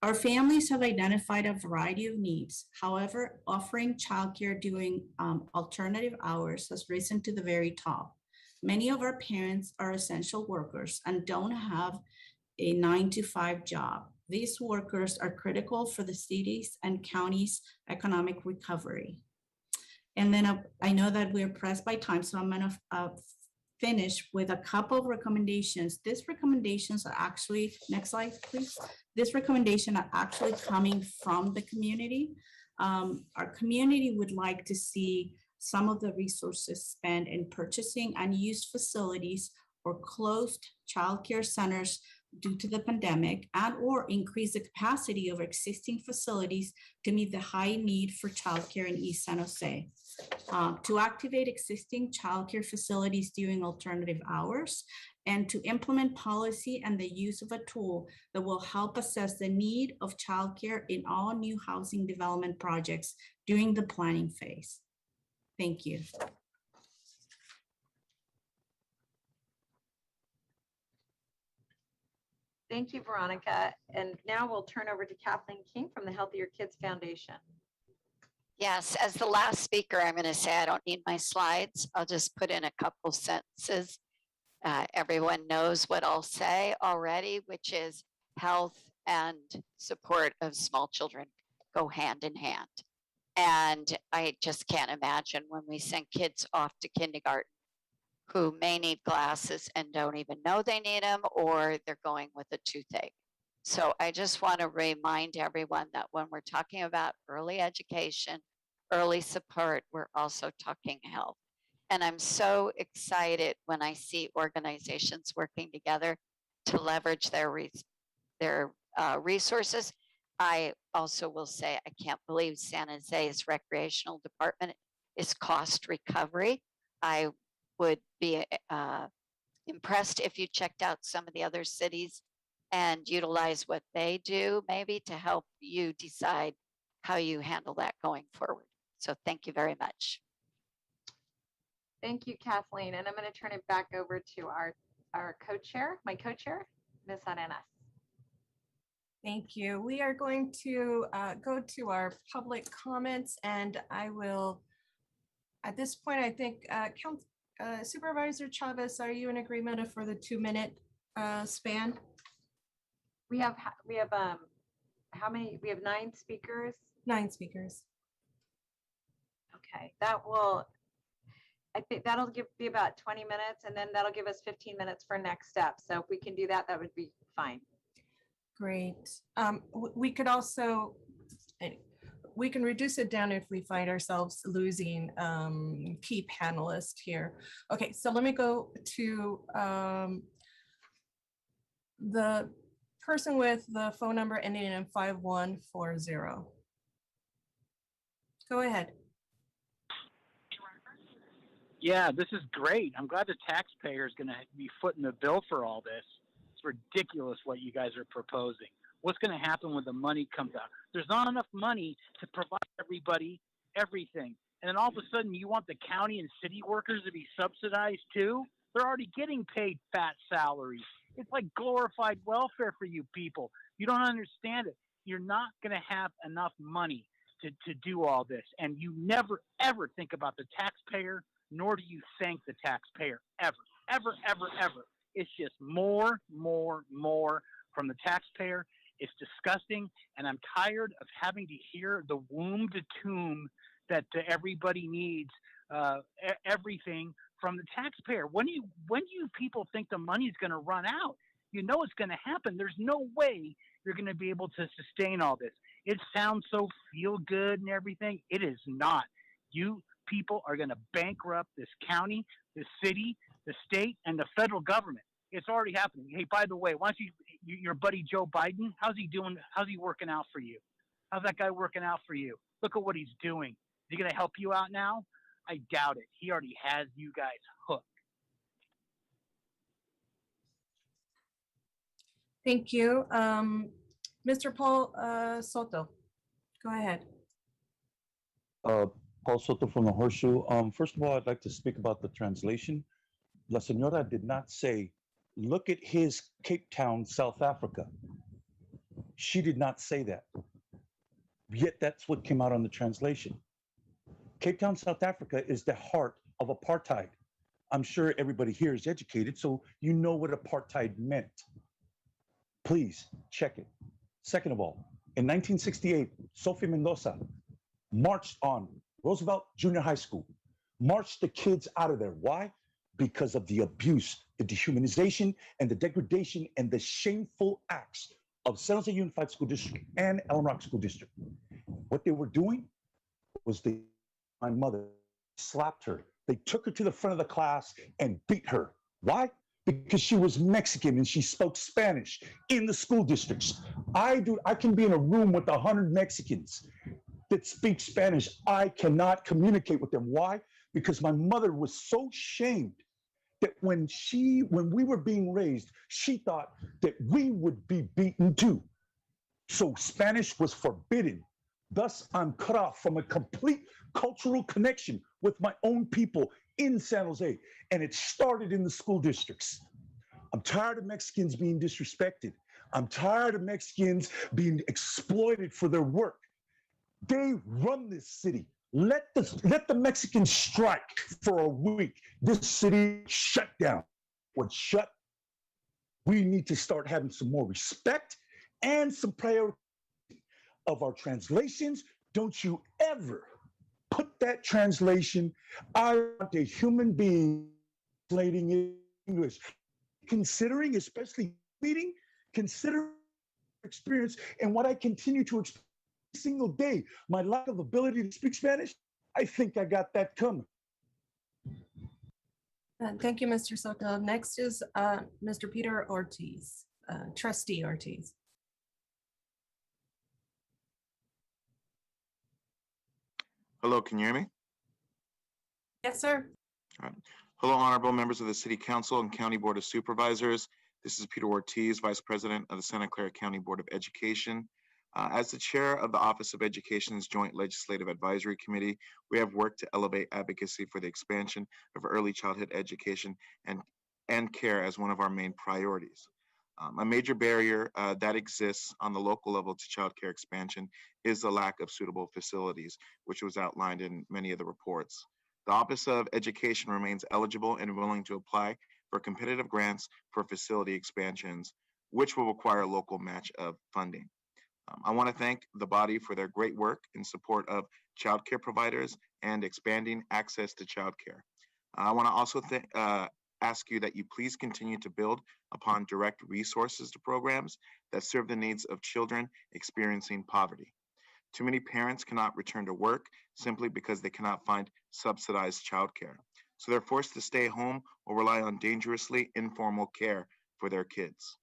Our families have identified a variety of needs. However, offering childcare during alternative hours has risen to the very top. Many of our parents are essential workers and don't have a 9-to-5 job. These workers are critical for the cities and counties' economic recovery. And then I know that we're pressed by time, so I'm gonna finish with a couple of recommendations. These recommendations are actually, next slide, please. These recommendations are actually coming from the community. Our community would like to see some of the resources spent in purchasing unused facilities or closed childcare centers due to the pandemic, and or increase the capacity of existing facilities to meet the high need for childcare in East San Jose. To activate existing childcare facilities during alternative hours, and to implement policy and the use of a tool that will help assess the need of childcare in all new housing development projects during the planning phase. Thank you. Thank you, Veronica. And now we'll turn over to Kathleen King from the Healthier Kids Foundation. Yes, as the last speaker, I'm going to say I don't need my slides. I'll just put in a couple sentences. Everyone knows what I'll say already, which is health and support of small children go hand in hand. And I just can't imagine when we send kids off to kindergarten who may need glasses and don't even know they need them, or they're going with a toothache. So I just want to remind everyone that when we're talking about early education, early support, we're also talking health. And I'm so excited when I see organizations working together to leverage their resources. I also will say, I can't believe San Jose's recreational department is cost recovery. I would be impressed if you checked out some of the other cities and utilize what they do, maybe to help you decide how you handle that going forward. So thank you very much. Thank you, Kathleen. And I'm going to turn it back over to our co-chair, my co-chair, Ms. Arenas. Thank you. We are going to go to our public comments, and I will, at this point, I think, Supervisor Chavez, are you in agreement for the 2-minute span? We have how many? We have 9 speakers. 9 speakers. Okay, that will. I think that'll be about 20 minutes, and then that'll give us 15 minutes for next steps. So if we can do that, that would be fine. Great. We could also, we can reduce it down if we find ourselves losing key panelists here. Okay, so let me go to the person with the phone number ending in 5140. Go ahead. Yeah, this is great. I'm glad the taxpayer is going to be footing the bill for all this. It's ridiculous what you guys are proposing. What's going to happen when the money comes out? There's not enough money to provide everybody everything. And then all of a sudden you want the county and city workers to be subsidized too? They're already getting paid fat salaries. It's like glorified welfare for you people. You don't understand it. You're not going to have enough money to do all this. And you never, ever think about the taxpayer, nor do you thank the taxpayer, ever, ever, ever, ever. It's just more from the taxpayer. It's disgusting, and I'm tired of having to hear the womb to tomb that everybody needs everything from the taxpayer. When do you people think the money's going to run out? You know it's going to happen. There's no way you're going to be able to sustain all this. It sounds so feel good and everything. It is not. You people are going to bankrupt this county, the city, the state, and the federal government. It's already happening. Hey, by the way, why don't your buddy Joe Biden, how's he doing? How's he working out for you? How's that guy working out for you? Look at what he's doing. Is he going to help you out now? I doubt it. He already has you guys hooked. Thank you. Mr. Paul Soto, go ahead. Paul Soto from the Horseshoe. First of all, I'd like to speak about the translation. La Señora did not say, look at his Cape Town, South Africa. She did not say that. Yet that's what came out on the translation. Cape Town, South Africa is the heart of apartheid. I'm sure everybody here is educated, so you know what apartheid meant. Please check it. Second of all, in 1968, Sophie Mendoza marched on Roosevelt Junior High School, marched the kids out of there. Why? Because of the abuse, the dehumanization, and the degradation and the shameful acts of San Jose Unified School District and Elm Rock School District. What they were doing was my mother slapped her. They took her to the front of the class and beat her. Why? Because she was Mexican and she spoke Spanish in the school districts. I can be in a room with 100 Mexicans that speak Spanish. I cannot communicate with them. Why? Because my mother was so shamed that when we were being raised, she thought that we would be beaten too. So Spanish was forbidden. Thus, I'm cut off from a complete cultural connection with my own people in San Jose. And it started in the school districts. I'm tired of Mexicans being disrespected. I'm tired of Mexicans being exploited for their work. They run this city. Let the Mexicans strike for a week. This city shut down. When shut, we need to start having some more respect and some priority of our translations. Don't you ever put that translation. I want a human being translating English, considering, especially meeting, consider experience and what I continue to experience single day, my lack of ability to speak Spanish. I think I got that coming. Thank you, Mr. Soto. Next is Mr. Peter Ortiz, Trustee Ortiz. Hello, can you hear me? Yes, sir. All right. Hello, honorable members of the City Council and County Board of Supervisors. This is Peter Ortiz, Vice President of the Santa Clara County Board of Education. As the chair of the Office of Education's Joint Legislative Advisory Committee, we have worked to elevate advocacy for the expansion of early childhood education and care as one of our main priorities. A major barrier that exists on the local level to child care expansion is the lack of suitable facilities, which was outlined in many of the reports. The Office of Education remains eligible and willing to apply for competitive grants for facility expansions, which will require a local match of funding. I want to thank the body for their great work in support of childcare providers and expanding access to childcare. I want to also ask you that you please continue to build upon direct resources to programs that serve the needs of children experiencing poverty. Too many parents cannot return to work simply because they cannot find subsidized childcare. So they're forced to stay home or rely on dangerously informal care for their kids.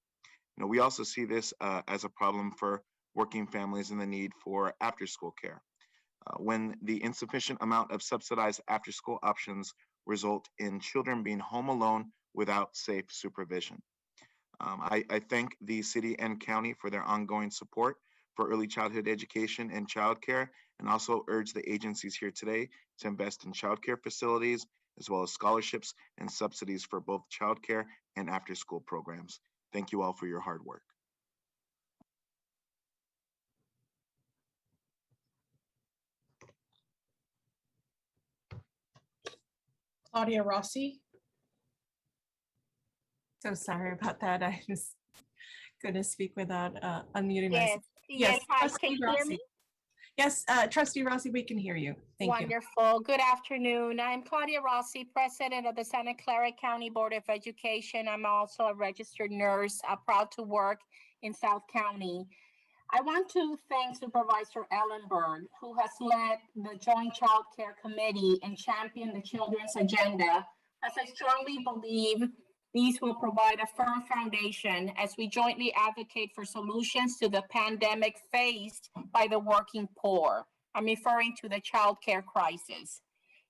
We also see this as a problem for working families and the need for after-school care. When the insufficient amount of subsidized after-school options result in children being home alone without safe supervision. I thank the city and county for their ongoing support for early childhood education and childcare, and also urge the agencies here today to invest in childcare facilities, as well as scholarships and subsidies for both childcare and after-school programs. Thank you all for your hard work. Claudia Rossi. So sorry about that. I was going to speak without unmuting Yes, myself. yes, hi, Trustee can you hear Rossi. me? Yes, Trustee Rossi, we can hear you. Thank you. Wonderful. Good afternoon. I'm Claudia Rossi, President of the Santa Clara County Board of Education. I'm also a registered nurse, proud to work in South County. I want to thank Supervisor Ellenberg, who has led the Joint Child Care Committee and championed the children's agenda, as I strongly believe these will provide a firm foundation as we jointly advocate for solutions to the pandemic faced by the working poor. I'm referring to the child care crisis.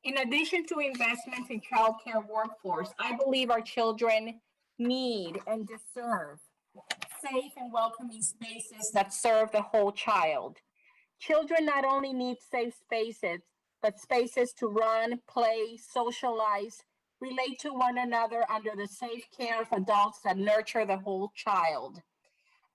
In addition to investments in child care workforce, I believe our children need and deserve safe and welcoming spaces that serve the whole child. Children not only need safe spaces, but spaces to run, play, socialize, relate to one another under the safe care of adults that nurture the whole child.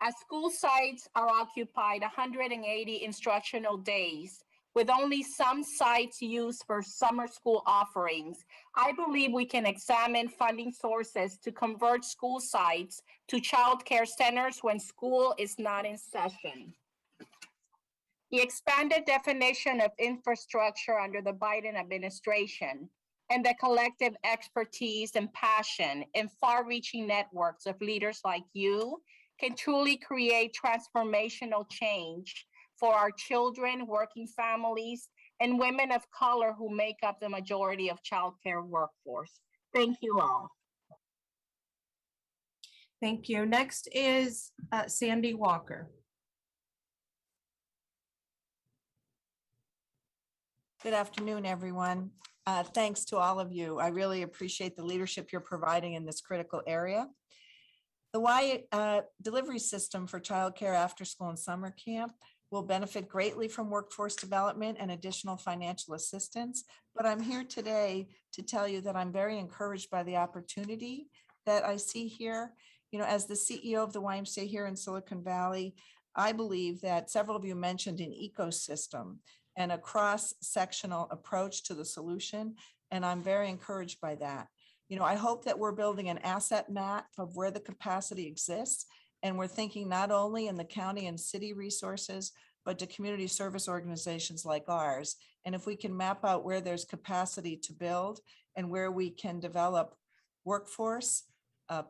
As school sites are occupied 180 instructional days, with only some sites used for summer school offerings, I believe we can examine funding sources to convert school sites to child care centers when school is not in session. The expanded definition of infrastructure under the Biden administration and the collective expertise and passion and far-reaching networks of leaders like you can truly create transformational change for our children, working families, and women of color who make up the majority of childcare workforce. Thank you all. Thank you. Next is Sandy Walker. Good afternoon, everyone. Thanks to all of you. I really appreciate the leadership you're providing in this critical area. The Y delivery system for childcare after school and summer camp will benefit greatly from workforce development and additional financial assistance. But I'm here today to tell you that I'm very encouraged by the opportunity that I see here. You know, as the CEO of the YMCA here in Silicon Valley, I believe that several of you mentioned an ecosystem and a cross-sectional approach to the solution. And I'm very encouraged by that. You know, I hope that we're building an asset map of where the capacity exists. And we're thinking not only in the county and city resources, but to community service organizations like ours. And if we can map out where there's capacity to build and where we can develop workforce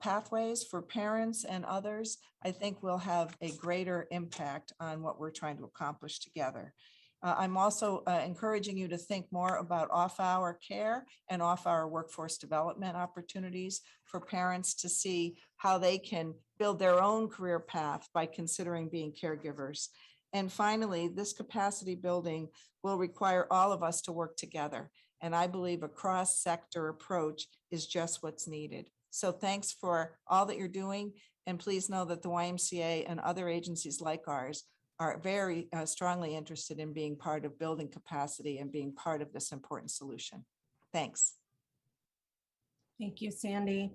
pathways for parents and others, I think we'll have a greater impact on what we're trying to accomplish together. I'm also encouraging you to think more about off-hour care and off-hour workforce development opportunities for parents to see how they can build their own career path by considering being caregivers. And finally, this capacity building will require all of us to work together. And I believe a cross-sector approach is just what's needed. So thanks for all that you're doing. And please know that the YMCA and other agencies like ours are very strongly interested in being part of building capacity and being part of this important solution. Thanks. Thank you, Sandy.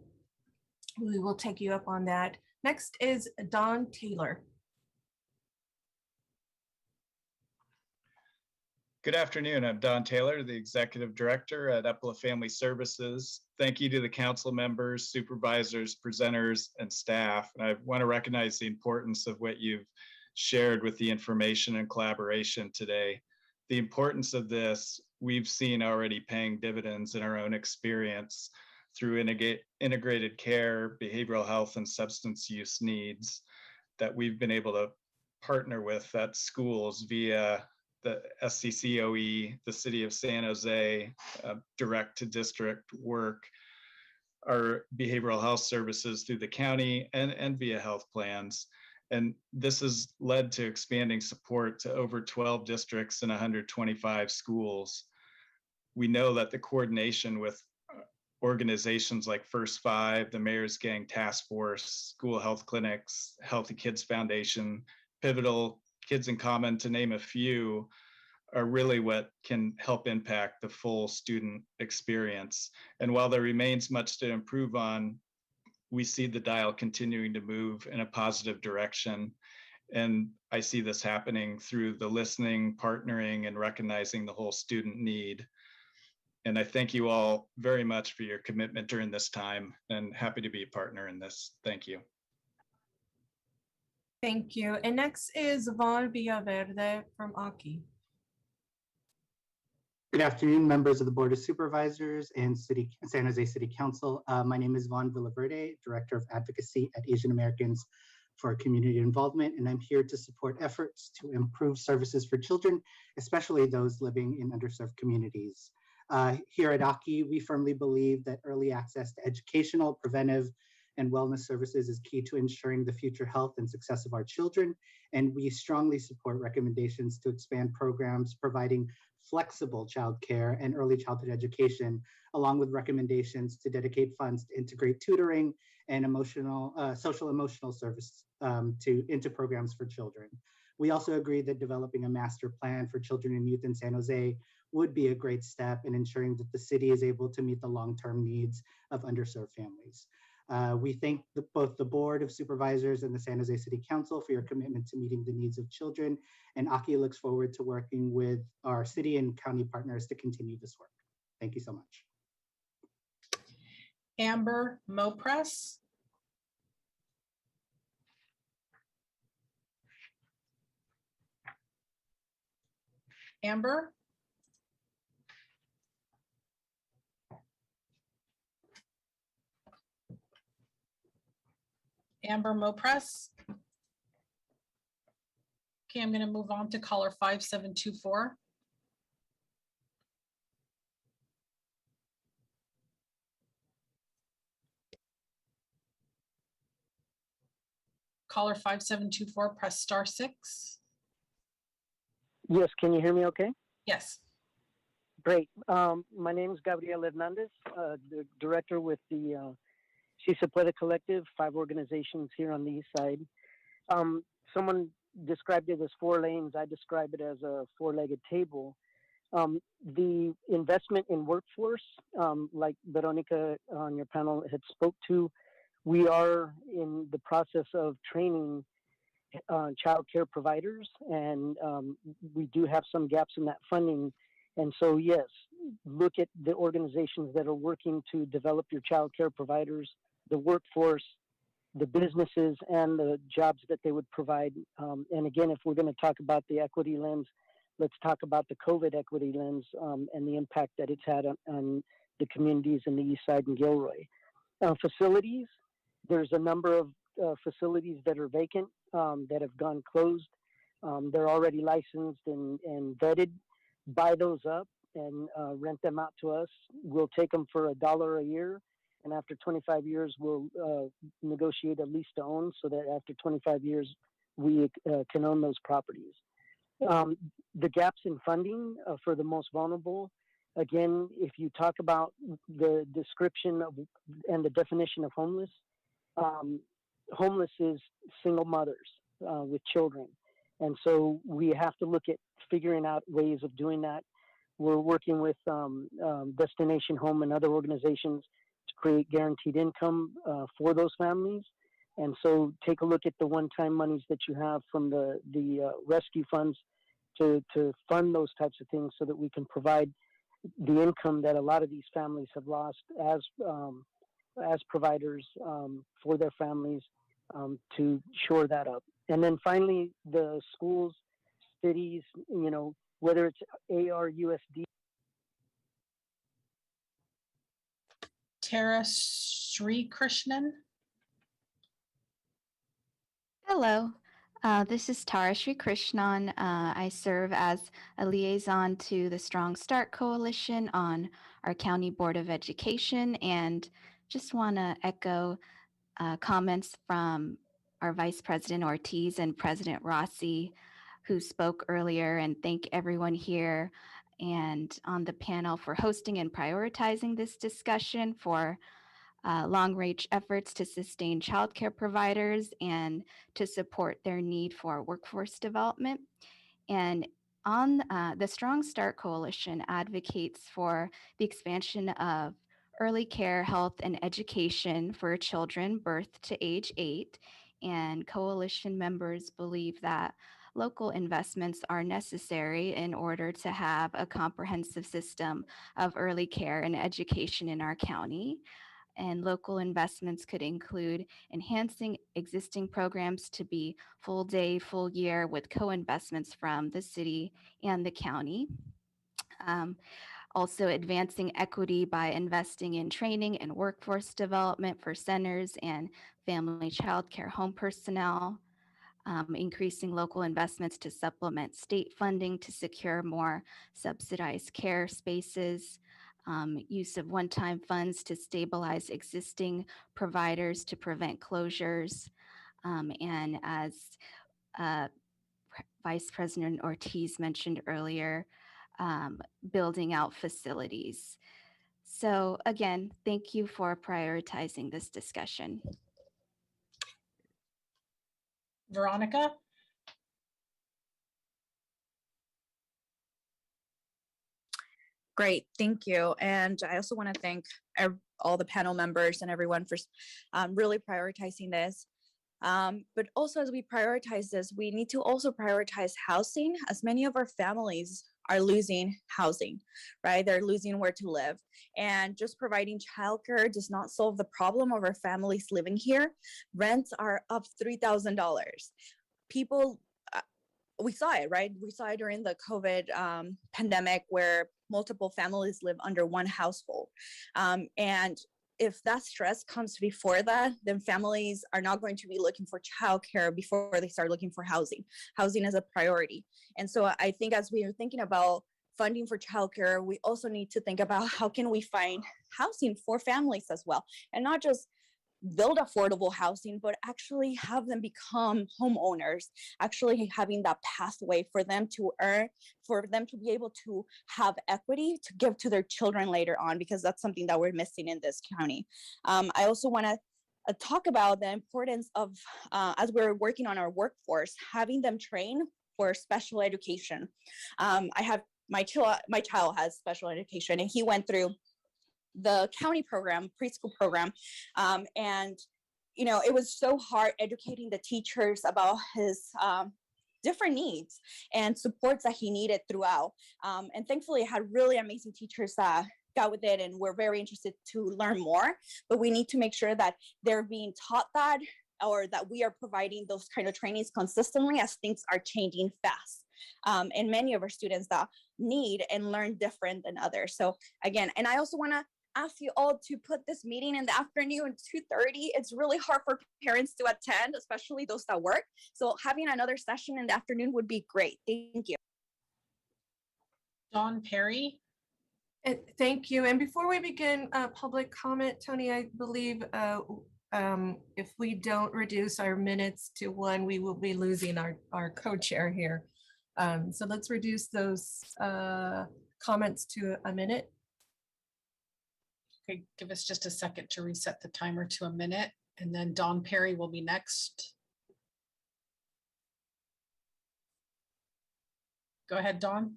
We will take you up on that. Next is Don Taylor. Good afternoon. I'm Don Taylor, the Executive Director at Epla Family Services. Thank you to the council members, supervisors, presenters, and staff. And I want to recognize the importance of what you've shared with the information and collaboration today. The importance of this, we've seen already paying dividends in our own experience through integrated care, behavioral health, and substance use needs that we've been able to partner with at schools via the SCCOE, the City of San Jose, direct to district work, our behavioral health services through the county and via health plans. And this has led to expanding support to over 12 districts and 125 schools. We know that the coordination with organizations like First Five, the Mayor's Gang Task Force, school health clinics, Healthy Kids Foundation, Pivotal, Kids in Common, to name a few, are really what can help impact the full student experience. And while there remains much to improve on, we see the dial continuing to move in a positive direction. And I see this happening through the listening, partnering, and recognizing the whole student need. And I thank you all very much for your commitment during this time, and happy to be a partner in this. Thank you. Thank you. And next is Vaughn Villaverde from Aki. Good afternoon, members of the Board of Supervisors and San Jose City Council. My name is Vaughn Villaverde, Director of Advocacy at Asian Americans for Community Involvement, and I'm here to support efforts to improve services for children, especially those living in underserved communities. Here at AKI, we firmly believe that early access to educational, preventive, and wellness services is key to ensuring the future health and success of our children, and we strongly support recommendations to expand programs providing flexible childcare and early childhood education, along with recommendations to dedicate funds to integrate tutoring and social emotional service into programs for children. We also agree that developing a master plan for children and youth in San Jose would be a great step in ensuring that the city is able to meet the long-term needs of underserved families. We thank both the Board of Supervisors and the San Jose City Council for your commitment to meeting the needs of children, and AKI looks forward to working with our city and county partners to continue this work. Thank you so much. Amber Mopress. Amber? Amber Mopress. Okay, I'm going to move on to caller 5724. Caller 5724, press *6. Yes, can you hear me okay? Yes. Great. My name is Gabriel Hernandez, the director with the Si Se Puede Collective, 5 organizations here on the east side. Someone described it as 4 lanes. I describe it as a 4-legged table. The investment in workforce, like Veronica on your panel had spoke to, we are in the process of training child care providers, and we do have some gaps in that funding. And so, yes, look at the organizations that are working to develop your child care providers, the workforce, the businesses, and the jobs that they would provide. And again, if we're going to talk about the equity lens, let's talk about the COVID equity lens and the impact that it's had on the communities in the East Side and Gilroy. Facilities, there's a number of facilities that are vacant, that have gone closed. They're already licensed and vetted. Buy those up and rent them out to us. We'll take them for $1 a year. And after 25 years, we'll negotiate a lease to own so that after 25 years, we can own those properties. The gaps in funding for the most vulnerable, again, if you talk about the description of and the definition of homeless, homeless is single mothers with children. And so we have to look at figuring out ways of doing that. We're working with Destination Home and other organizations to create guaranteed income for those families. And so take a look at the one-time monies that you have from the rescue funds to fund those types of things so that we can provide the income that a lot of these families have lost as providers for their families to shore that up. And then finally, the schools, cities, you know, whether it's ARUSD. Tara Sri Krishnan. Hello, this is Tara Sri Krishnan. I serve as a liaison to the Strong Start Coalition on our County Board of Education, and just want to echo comments from our Vice President Ortiz and President Rossi, who spoke earlier, and thank everyone here and on the panel for hosting and prioritizing this discussion for long-range efforts to sustain childcare providers and to support their need for workforce development. And on the Strong Start Coalition advocates for the expansion of early care, health, and education for children birth to age 8. And coalition members believe that local investments are necessary in order to have a comprehensive system of early care and education in our county. And local investments could include enhancing existing programs to be full day, full year with co-investments from the city and the county. Also advancing equity by investing in training and workforce development for centers and family child care home personnel. Increasing local investments to supplement state funding to secure more subsidized care spaces, use of one-time funds to stabilize existing providers to prevent closures, and as Vice President Ortiz mentioned earlier, building out facilities. So again, thank you for prioritizing this discussion. Veronica? Great, thank you. And I also want to thank all the panel members and everyone for really prioritizing this. But also as we prioritize this, we need to also prioritize housing, as many of our families are losing housing, right? They're losing where to live. And just providing childcare does not solve the problem of our families living here. Rents are up $3,000. People, we saw it, right? We saw it during the COVID pandemic where multiple families live under one household. And if that stress comes before that, then families are not going to be looking for childcare before they start looking for housing. Housing is a priority. And so I think as we are thinking about funding for childcare, we also need to think about how can we find housing for families as well, and not just build affordable housing, but actually have them become homeowners, actually having that pathway for them to earn, for them to be able to have equity to give to their children later on, because that's something that we're missing in this county. I also want to talk about the importance of, as we're working on our workforce, having them train for special education. I have my child has special education, and he went through the county program, preschool program. And, you know, it was so hard educating the teachers about his different needs and supports that he needed throughout. And thankfully, I had really amazing teachers that got with it and were very interested to learn more. But we need to make sure that they're being taught that, or that we are providing those kind of trainings consistently as things are changing fast. And many of our students that need and learn different than others. So again, and I also want to ask you all to put this meeting in the afternoon, 2:30. It's really hard for parents to attend, especially those that work. So having another session in the afternoon would be great. Thank you. Dawn Perry. Thank you. And before we begin public comment, Tony, I believe if we don't reduce our minutes to 1, we will be losing our co-chair here. So let's reduce those comments to a minute. Okay, give us just a second to reset the timer to a minute, and then Dawn Perry will be next. Go ahead, Dawn.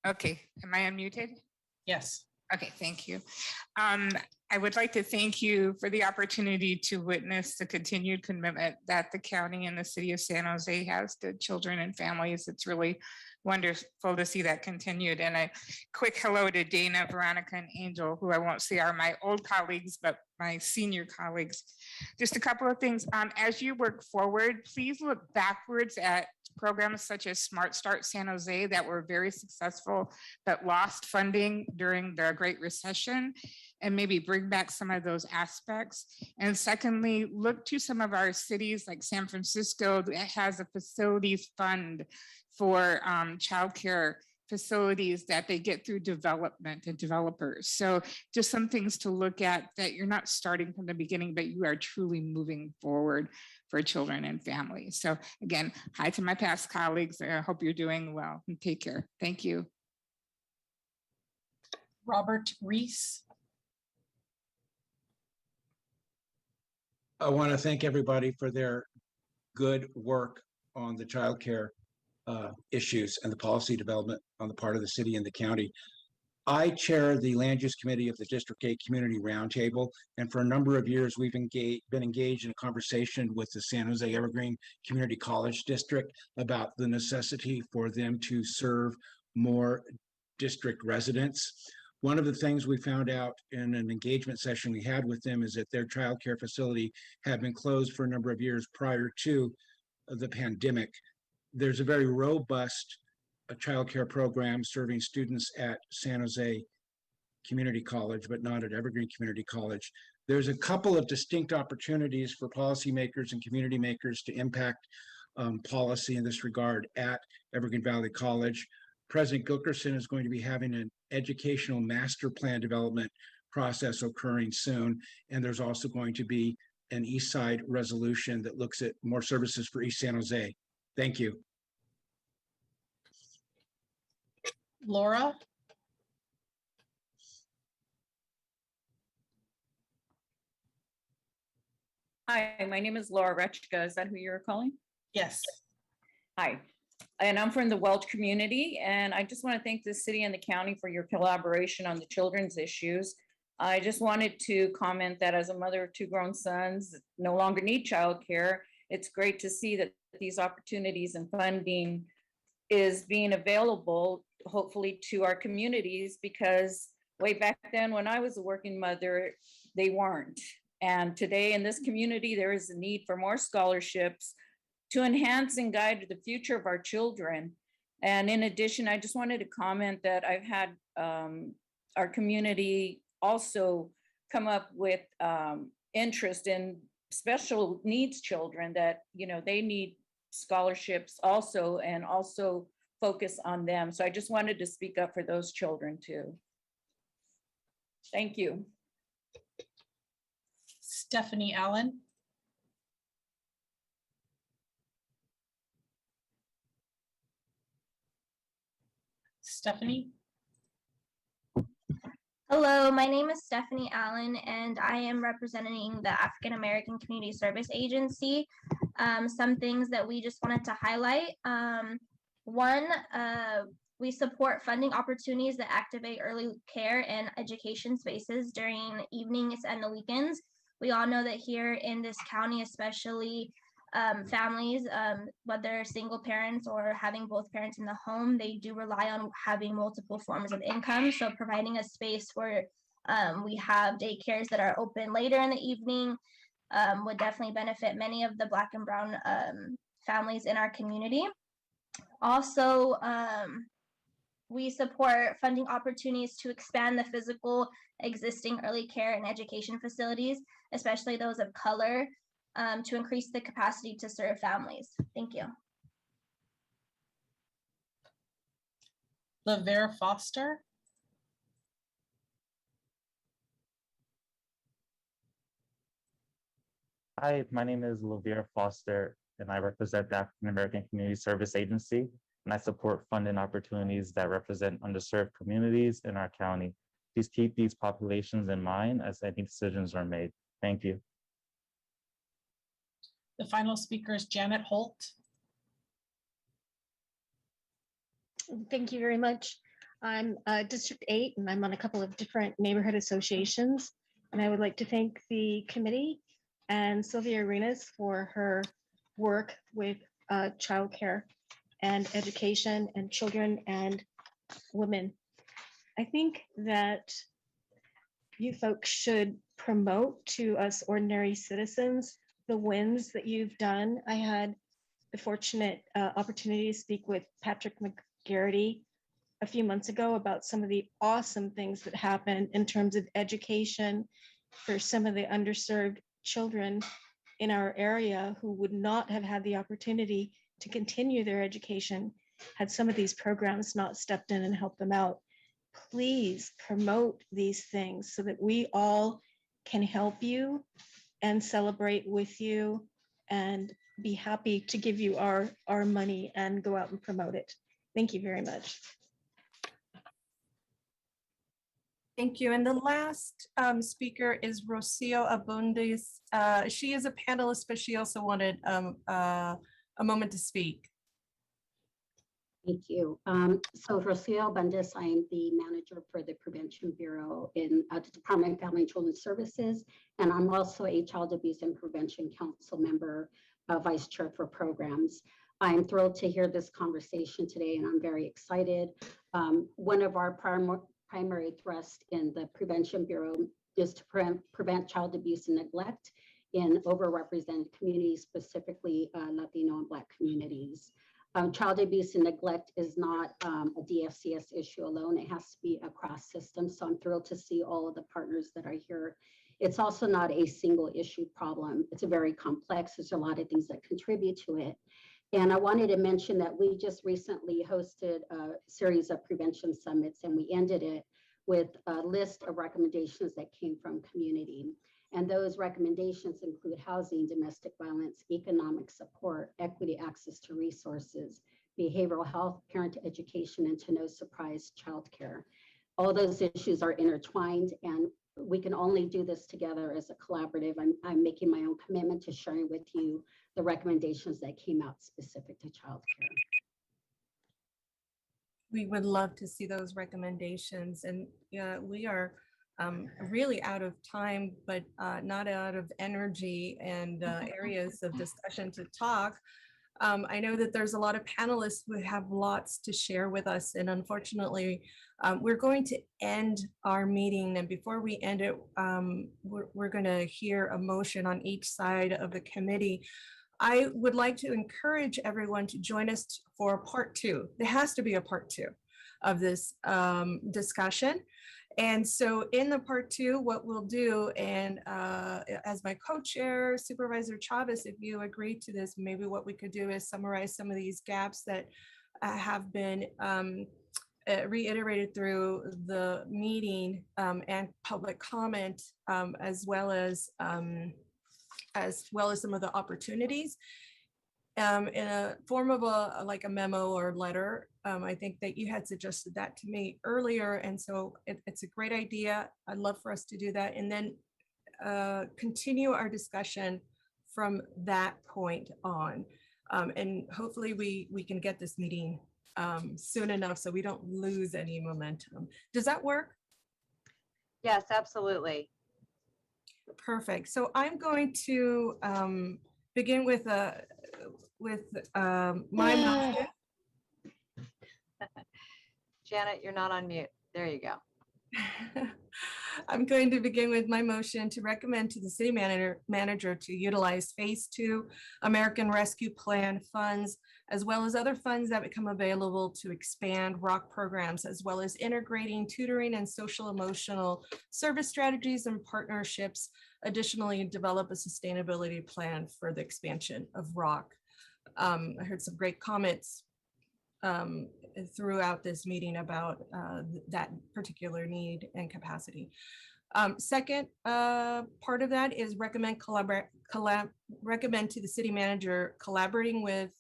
Okay, am I unmuted? Yes. Okay, thank you. I would like to thank you for the opportunity to witness the continued commitment that the county and the city of San Jose has to children and families. It's really wonderful to see that continued. And a quick hello to Dana, Veronica, and Angel, who I won't say are my old colleagues, but my senior colleagues. Just a couple of things. As you work forward, please look backwards at programs such as Smart Start San Jose that were very successful, but lost funding during the Great Recession, and maybe bring back some of those aspects. And secondly, look to some of our cities like San Francisco that has a facilities fund for childcare facilities that they get through development and developers. So just some things to look at, that you're not starting from the beginning, but you are truly moving forward for children and families. So again, hi to my past colleagues. I hope you're doing well, and take care. Thank you. Robert Reese. I want to thank everybody for their good work on the childcare issues and the policy development on the part of the city and the county. I chair the Land Use Committee of the District 8 Community Roundtable, and for a number of years we've been engaged in a conversation with the San Jose Evergreen Community College District about the necessity for them to serve more district residents. One of the things we found out in an engagement session we had with them is that their childcare facility had been closed for a number of years prior to the pandemic. There's a very robust a childcare program serving students at San Jose Community College, but not at Evergreen Community College. There's a couple of distinct opportunities for policymakers and community makers to impact policy in this regard at Evergreen Valley College. President Gilkerson is going to be having an educational master plan development process occurring soon. And there's also going to be an East Side resolution that looks at more services for East San Jose. Thank you. Laura? Hi, my name is Laura Rechka. Is that who you're calling? Yes. Hi, and I'm from the Welch community, and I just want to thank the city and the county for your collaboration on the children's issues. I just wanted to comment that as a mother of two grown sons that no longer need childcare, it's great to see that these opportunities and funding is being available, hopefully, to our communities, because way back then when I was a working mother, they weren't. And today in this community, there is a need for more scholarships to enhance and guide the future of our children. And in addition, I just wanted to comment that I've had our community also come up with interest in special needs children that, you know, they need scholarships also, and also focus on them. So I just wanted to speak up for those children too. Thank you. Stephanie Allen. Stephanie? Hello, my name is Stephanie Allen, and I am representing the African American Community Service Agency. Some things that we just wanted to highlight. One, we support funding opportunities that activate early care and education spaces during evenings and the weekends. We all know that here in this county, especially families, whether single parents or having both parents in the home, they do rely on having multiple forms of income. So providing a space where we have daycares that are open later in the evening would definitely benefit many of the Black and Brown families in our community. Also, we support funding opportunities to expand the physical existing early care and education facilities, especially those of color, to increase the capacity to serve families. Thank you. LaVera Foster. Hi, my name is LaVera Foster, and I represent the African American Community Service Agency, and I support funding opportunities that represent underserved communities in our county. Please keep these populations in mind as any decisions are made. Thank you. The final speaker is Janet Holt. Thank you very much. I'm District 8, and I'm on a couple of different neighborhood associations. And I would like to thank the committee and Sylvia Arenas for her work with childcare and education and children and women. I think that you folks should promote to us ordinary citizens the wins that you've done. I had the fortunate opportunity to speak with Patrick McGarity a few months ago about some of the awesome things that happened in terms of education for some of the underserved children in our area who would not have had the opportunity to continue their education had some of these programs not stepped in and helped them out. Please promote these things so that we all can help you and celebrate with you and be happy to give you our money and go out and promote it. Thank you very much. Thank you. And the last speaker is Rocio Abundis. She is a panelist, but she also wanted a moment to speak. Thank you. So Rocio Abundis, I am the manager for the Prevention Bureau in the Department of Family and Children's Services, and I'm also a Child Abuse and Prevention Council member, vice chair for programs. I'm thrilled to hear this conversation today, and I'm very excited. One of our primary thrusts in the Prevention Bureau is to prevent child abuse and neglect in overrepresented communities, specifically Latino and Black communities. Child abuse and neglect is not a DFCS issue alone. It has to be across systems. So I'm thrilled to see all of the partners that are here. It's also not a single issue problem. It's a very complex. There's a lot of things that contribute to it. And I wanted to mention that we just recently hosted a series of prevention summits, and we ended it with a list of recommendations that came from community. And those recommendations include housing, domestic violence, economic support, equity access to resources, behavioral health, parent education, and to no surprise, childcare. All those issues are intertwined, and we can only do this together as a collaborative. I'm making my own commitment to sharing with you the recommendations that came out specific to childcare. We would love to see those recommendations, and we are really out of time, but not out of energy and areas of discussion to talk. I know that there's a lot of panelists who have lots to share with us, and unfortunately, we're going to end our meeting. And before we end it, we're going to hear a motion on each side of the committee. I would like to encourage everyone to join us for part 2. There has to be a part 2 of this discussion. And so in the part 2, what we'll do, and as my co-chair, Supervisor Chavez, if you agree to this, maybe what we could do is summarize some of these gaps that have been reiterated through the meeting and public comment, as well as some of the opportunities in a form of like a memo or letter. I think that you had suggested that to me earlier, and so it's a great idea. I'd love for us to do that, and then continue our discussion from that point on. And hopefully we can get this meeting soon enough so we don't lose any momentum. Does that work? Yes, absolutely. Perfect. So I'm going to begin with my motion. Janet, you're not on mute. There you go. I'm going to begin with my motion to recommend to the city manager to utilize Phase 2 American Rescue Plan funds, as well as other funds that become available to expand ROC programs, as well as integrating tutoring and social emotional service strategies and partnerships. Additionally, develop a sustainability plan for the expansion of ROC. I heard some great comments throughout this meeting about that particular need and capacity. Second part of that is recommend to the city manager collaborating with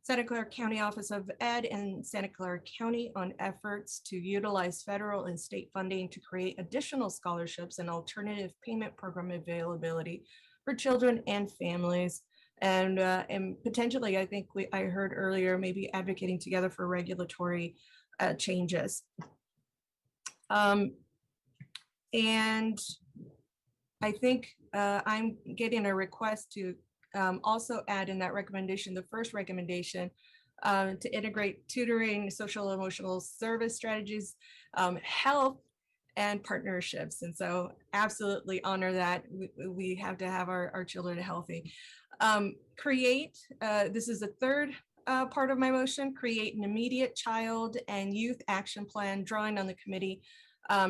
Santa Clara County Office of Ed and Santa Clara County on efforts to utilize federal and state funding to create additional scholarships and alternative payment program availability for children and families. And potentially, I think I heard earlier, maybe advocating together for regulatory changes. And I think I'm getting a request to also add in that recommendation, the first recommendation, to integrate tutoring, social emotional service strategies, health, and partnerships. And so absolutely honor that. We have to have our children healthy. Create, this is the third part of my motion, create an immediate child and youth action plan drawing on the committee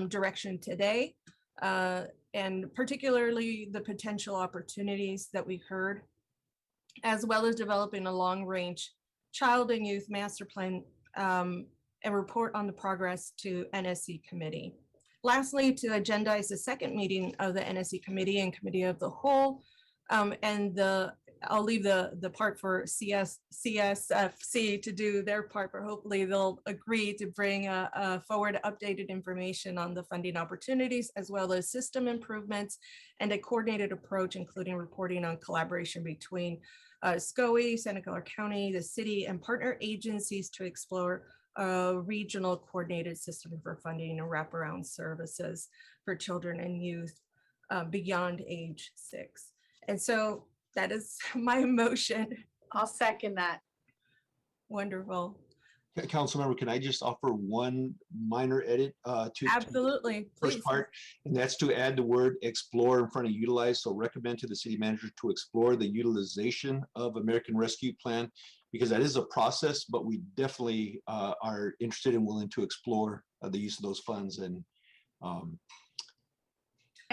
direction today, and particularly the potential opportunities that we heard, as well as developing a long-range child and youth master plan and report on the progress to NSE committee. Lastly, to agendize the second meeting of the NSE committee and committee of the whole, and I'll leave the part for CSFC to do their part, but hopefully they'll agree to bring forward updated information on the funding opportunities, as well as system improvements and a coordinated approach, including reporting on collaboration between SCOE, Santa Clara County, the city, and partner agencies to explore a regional coordinated system for funding and wraparound services for children and youth beyond age 6. And so that is my motion. I'll second that. Wonderful. Councilmember, can I just offer one minor edit to Absolutely, the first please. part? And that's to add the word explore in front of utilize. So recommend to the city manager to explore the utilization of American Rescue Plan, because that is a process, but we definitely are interested and willing to explore the use of those funds. And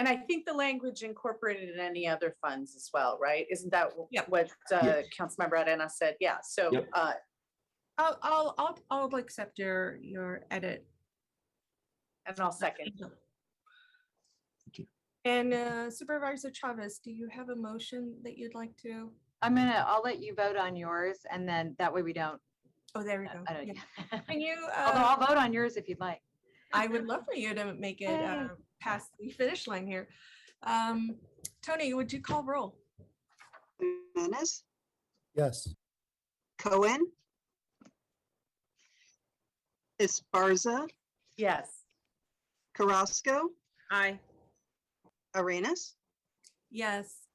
I think the language incorporated in any other funds as well, right? Isn't that Yep. what Yes. Councilmember Arena said? Yeah, so Yep. I'll accept your edit. And I'll second. And Supervisor Chavez, do you have a motion that you'd like to? I'll let you vote on yours, and then that way we don't. Oh, there we go. Yeah. Can you? Although I'll vote on yours if you'd like. I would love for you to make it past the finish line here. Tony, would you call roll? Jimenez, Yes. Cohen, Esparza, Yes. Carrasco, Aye. Arenas. Yes.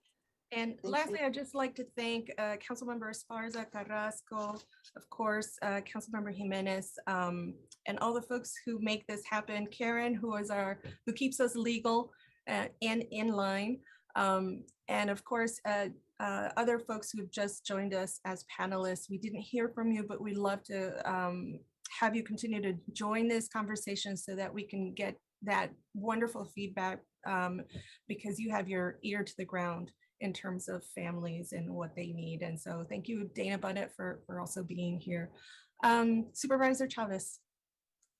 And lastly, I'd just like to thank Councilmember Esparza, Carrasco, of course, Councilmember Jimenez, and all the folks who make this happen. Karen, who keeps us legal and in line, and of course, other folks who've just joined us as panelists. We didn't hear from you, but we'd love to have you continue to join this conversation so that we can get that wonderful feedback, because you have your ear to the ground in terms of families and what they need. And so thank you, Dana Bunnett, for also being here. Supervisor Chavez.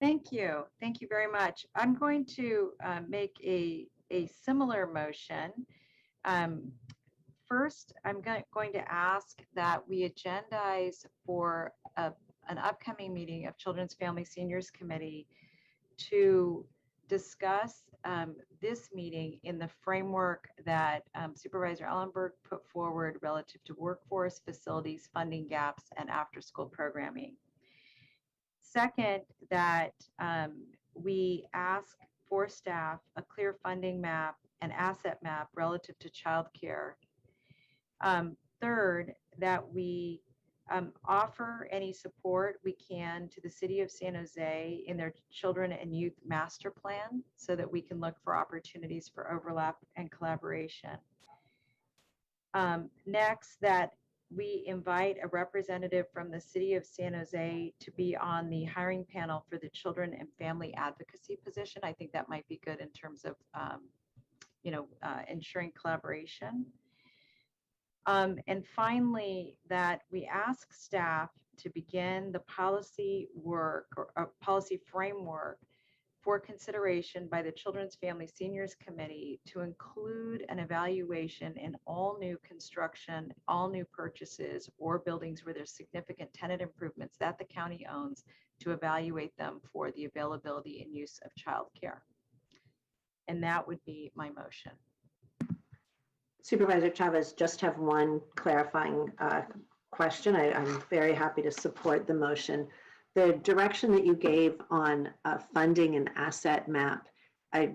Thank you. Thank you very much. I'm going to make a similar motion. First, I'm going to ask that we agendize for an upcoming meeting of Children's Family Seniors Committee to discuss this meeting in the framework that Supervisor Ellenberg put forward relative to workforce, facilities, funding gaps, and after-school programming. Second, that we ask for staff a clear funding map and asset map relative to childcare. Third, that we offer any support we can to the City of San Jose in their Children and Youth Master Plan so that we can look for opportunities for overlap and collaboration. Next, that we invite a representative from the City of San Jose to be on the hiring panel for the Children and Family Advocacy position. I think that might be good in terms of ensuring collaboration. And finally, that we ask staff to begin the policy work or policy framework for consideration by the Children's Family Seniors Committee to include an evaluation in all new construction, all new purchases, or buildings where there's significant tenant improvements that the county owns, to evaluate them for the availability and use of childcare. And that would be my motion. Supervisor Chavez, just have one clarifying question. I'm very happy to support the motion. The direction that you gave on funding an asset map, I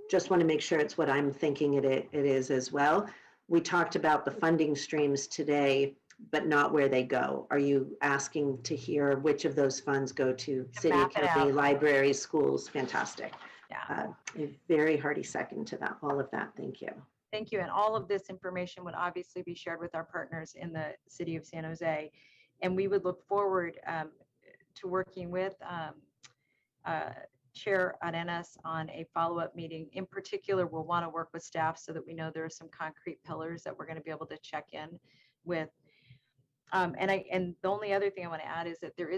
just want to make sure it's what I'm thinking it is as well. We talked about the funding streams today, but not where they go. Are you asking to hear which of those funds go to city, county, libraries, schools? Fantastic. Yeah. A very hearty second to that, all of that. Thank you. Thank you. And all of this information would obviously be shared with our partners in the City of San Jose. And we would look forward to working with Chair Arenas on a follow-up meeting. In particular, we'll want to work with staff so that we know there are some concrete pillars that we're going to be able to check in with. And the only other thing I want to add is that there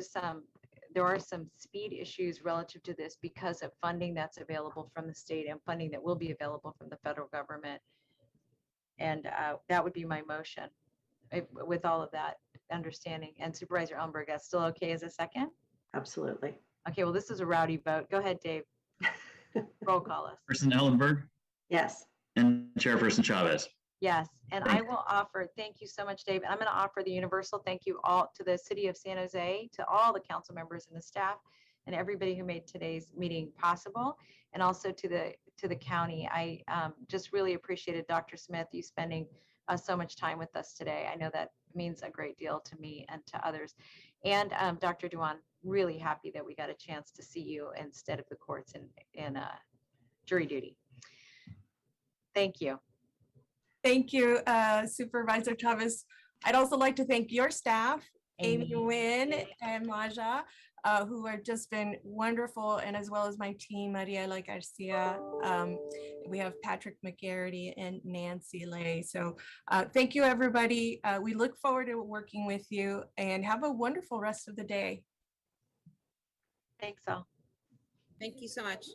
are some speed issues relative to this because of funding that's available from the state and funding that will be available from the federal government. And that would be my motion with all of that understanding. And Supervisor Ellenberg, that's still okay as a second? Absolutely. Okay, well, this is a rowdy vote. Go ahead, Dave. Roll call us. Person Ellenberg? Yes. And Chairperson Chavez? Yes, and I will offer, thank you so much, Dave. And I'm going to offer the universal thank you all to the City of San Jose, to all the council members and the staff, and everybody who made today's meeting possible, and also to the county. I just really appreciated Dr. Smith, you spending so much time with us today. I know that means a great deal to me and to others. And Dr. Duan, really happy that we got a chance to see you instead of the courts in jury duty. Thank you. Thank you, Supervisor Chavez. I'd also like to thank your staff, Amy Nguyen and Maja, who have just been wonderful, and as well as my team, Mariela Garcia. We have Patrick McGarity and Nancy Lay. So thank you, everybody. We look forward to working with you, and have a wonderful rest of the day. Thanks all. Thank you so much.